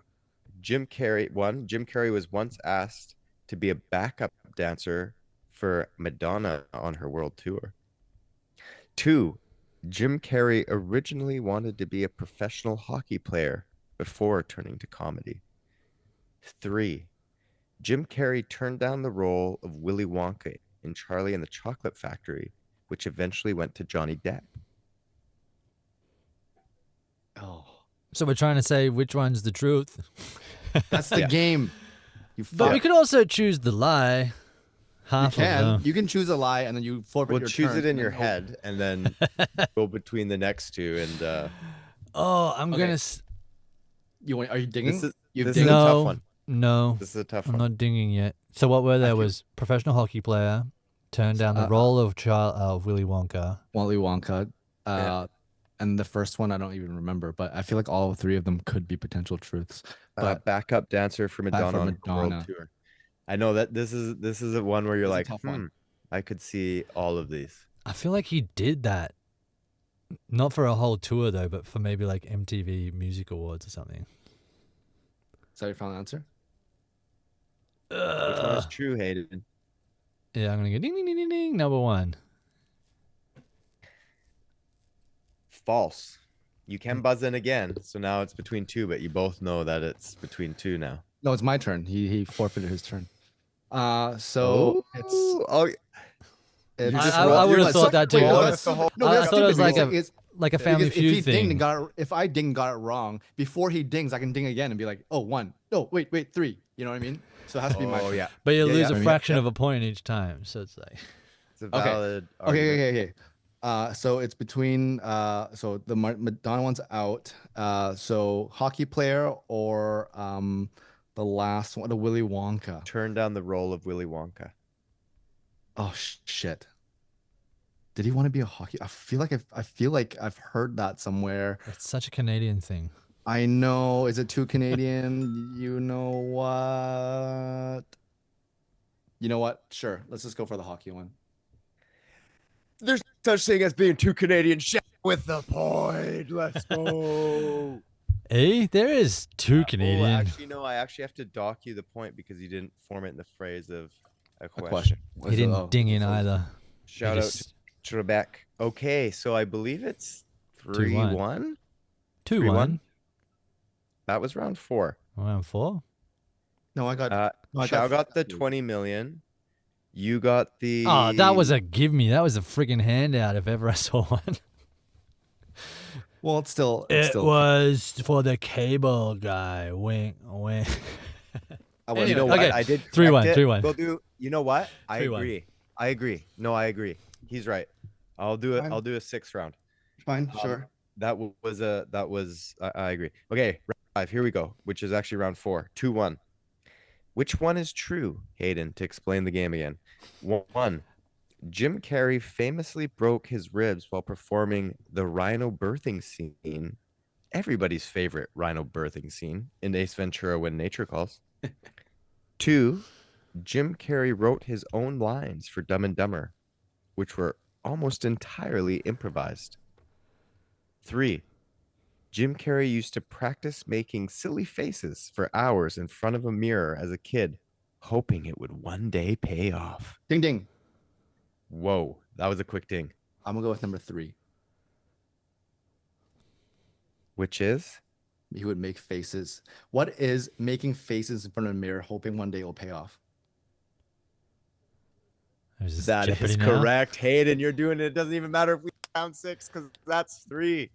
Jim Carrey was once asked to be a backup dancer for Madonna on her world tour. 2, Jim Carrey originally wanted to be a professional hockey player before turning to comedy. 3, Jim Carrey turned down the role of Willy Wonka in Charlie and the Chocolate Factory, which eventually went to Johnny Depp. Oh, So we're trying to say which one's the truth. that's the Yeah. game. You But fuck. we could also choose the lie. You Half of can. them. You can choose a lie and then you forfeit Well, your choose turn, it in and your then head and then go between the next two. And Oh, I'm Okay. gonna. Are you dinging? this is You've this is dinged? a tough No, one. no, This is a tough I'm one. not dinging yet. So what were there feel- was professional hockey player, turned down the role of Willy Wonka. Willy Wonka. Yeah. And the first one I don't even remember, but I feel like all 3 of them could be potential truths. But Backup dancer for Madonna on her world Madonna. tour. I know that this is a one where you're It's a like, tough one. I could see all of these. I feel like he did that. Not for a whole tour though, but for maybe like MTV Music Awards or something. is that your final answer? Which one is true, Hayden? Yeah, I'm gonna go ding ding ding ding ding. Number one. False. You can buzz in again, so now it's between two, but you both know that it's between two now. No, it's my turn. He forfeited his turn. So it's oh, it's I would have thought that too. Wait, no, I that's was- stupid. I that's thought it was stupid like because like a Family because if he Feud dinged thing. and if I dinged and got it wrong before he dings, I can ding again and be like, oh, 1. No, wait, 3. You know what I mean? So it has to be my turn. yeah. But you Yeah, lose yeah. a fraction of a point each time, so it's like. It's a valid Okay, argument. okay. So it's between so the Madonna one's out. So hockey player or the last one, the Willy Wonka. Turn down the role of Willy Wonka. Oh shit. Did he want to be a hockey? I feel like I've heard that somewhere. It's such a Canadian thing. I know. Is it too Canadian? You know what? You know what? Sure. Let's just go for the hockey one. There's such thing as being too Canadian. Shit with the point. Let's go. There is two Canadian. Actually, no. I actually have to dock you the point because you didn't form it in the phrase of a A question. question. He didn't ding in either. Shout out to Trebek. Okay, so I believe it's 3-1. 2-1. That was round 4. Round 4. No, I got. Chow got the 20 million. You got the. Oh, that was a give me. That was a friggin' handout if ever I saw one. Well, it's still. It was for the cable guy. Wink, wink. Well, you know what? Okay. I did 3-1. 3-1. We'll do. You know what? I 3-1. agree. I agree. No, I agree. He's right. I'll do it. Fine. I'll do a 6th round. Fine, sure. That was. I agree. Okay, round 5. Here we go. Which is actually round 4. 2-1. Which one is true, Hayden? To explain the game again. 1. Jim Carrey famously broke his ribs while performing the rhino birthing scene, everybody's favorite rhino birthing scene in Ace Ventura: When Nature Calls. 2. Jim Carrey wrote his own lines for Dumb and Dumber, which were almost entirely improvised. 3. Jim Carrey used to practice making silly faces for hours in front of a mirror as a kid, hoping it would one day pay off. Ding ding. Whoa, that was a quick ding. I'm gonna go with number 3. Which is? He would make faces. What is making faces in front of a mirror, hoping one day it will pay off? That is correct. Hayden, you're doing it. It doesn't even matter if we round 6 because that's 3.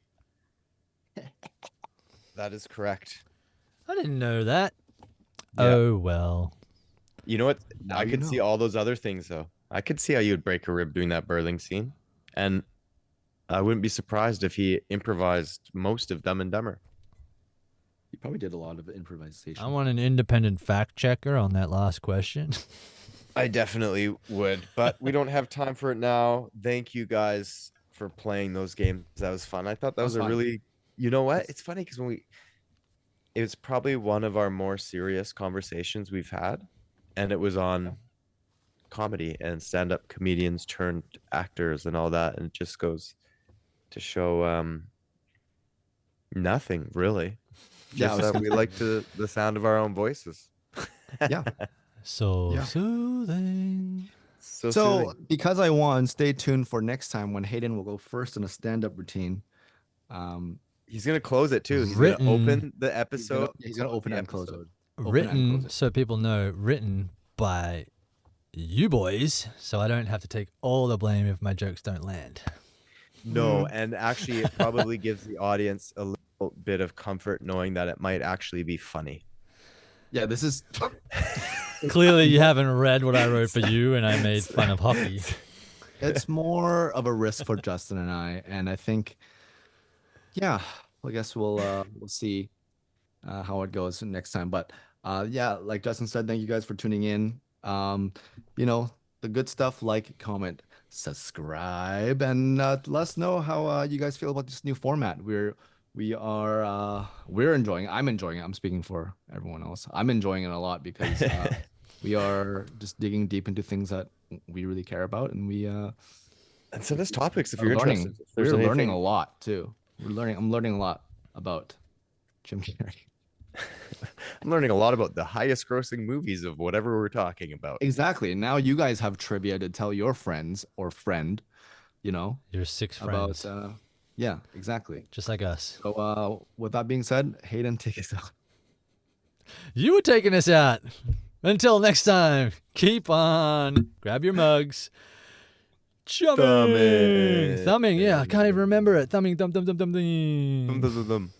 That is correct. I didn't know that. Yeah. Oh, well. You know what? Now I you could know. see all those other things, though. I could see how you would break a rib doing that birthing scene. And I wouldn't be surprised if he improvised most of Dumb and Dumber. He probably did a lot of improvisation. I want an independent fact checker on that last question. I definitely would, but we don't have time for it now. Thank you guys for playing those games. That was fun. I thought that was a fun. really, you know what? It's funny because it was probably one of our more serious conversations we've had, and it was on comedy and stand-up comedians turned actors and all that, and it just goes to show nothing really. Yeah, Just that we like the sound of our own voices. Yeah. So Yeah. soothing. So So because I won, stay tuned for next time when Hayden will go first in a stand-up routine. he's gonna close it too. He's Written- gonna open the He's episode. gonna open the it and close it. episode. Open and Written, close it. so people know, written by you boys, so I don't have to take all the blame if my jokes don't land. No, and actually, it probably gives the audience a little bit of comfort knowing that it might actually be funny. Yeah, this is Clearly, you haven't read what I wrote for you, and I made fun of hockey. it's more of a risk for Justin and I think, yeah, I guess we'll see how it goes next time. But yeah, like Justin said, thank you guys for tuning in. You know, the good stuff, like, comment, subscribe, and let us know how you guys feel about this new format. We're enjoying it. I'm enjoying it. I'm speaking for everyone else. I'm enjoying it a lot because we are just digging deep into things that we really care about, and we And send us topics if are you're learning. interested. If there's We're learning anything- a lot too. I'm learning a lot about Jim Carrey. I'm learning a lot about the highest grossing movies of whatever we're talking about. Exactly. And now you guys have trivia to tell your friends or friend, you know, Your 6 about friends, yeah, exactly. just like us. So with that being said, Hayden, take us out. You were taking us out. Until next time, keep on. Grab your mugs. Chumming. Thumbing. Thumbing, yeah, I can't even remember it. Thumbing, thumb, thumb, thumb, thumb, thumb. Thum, thum, thum, thum.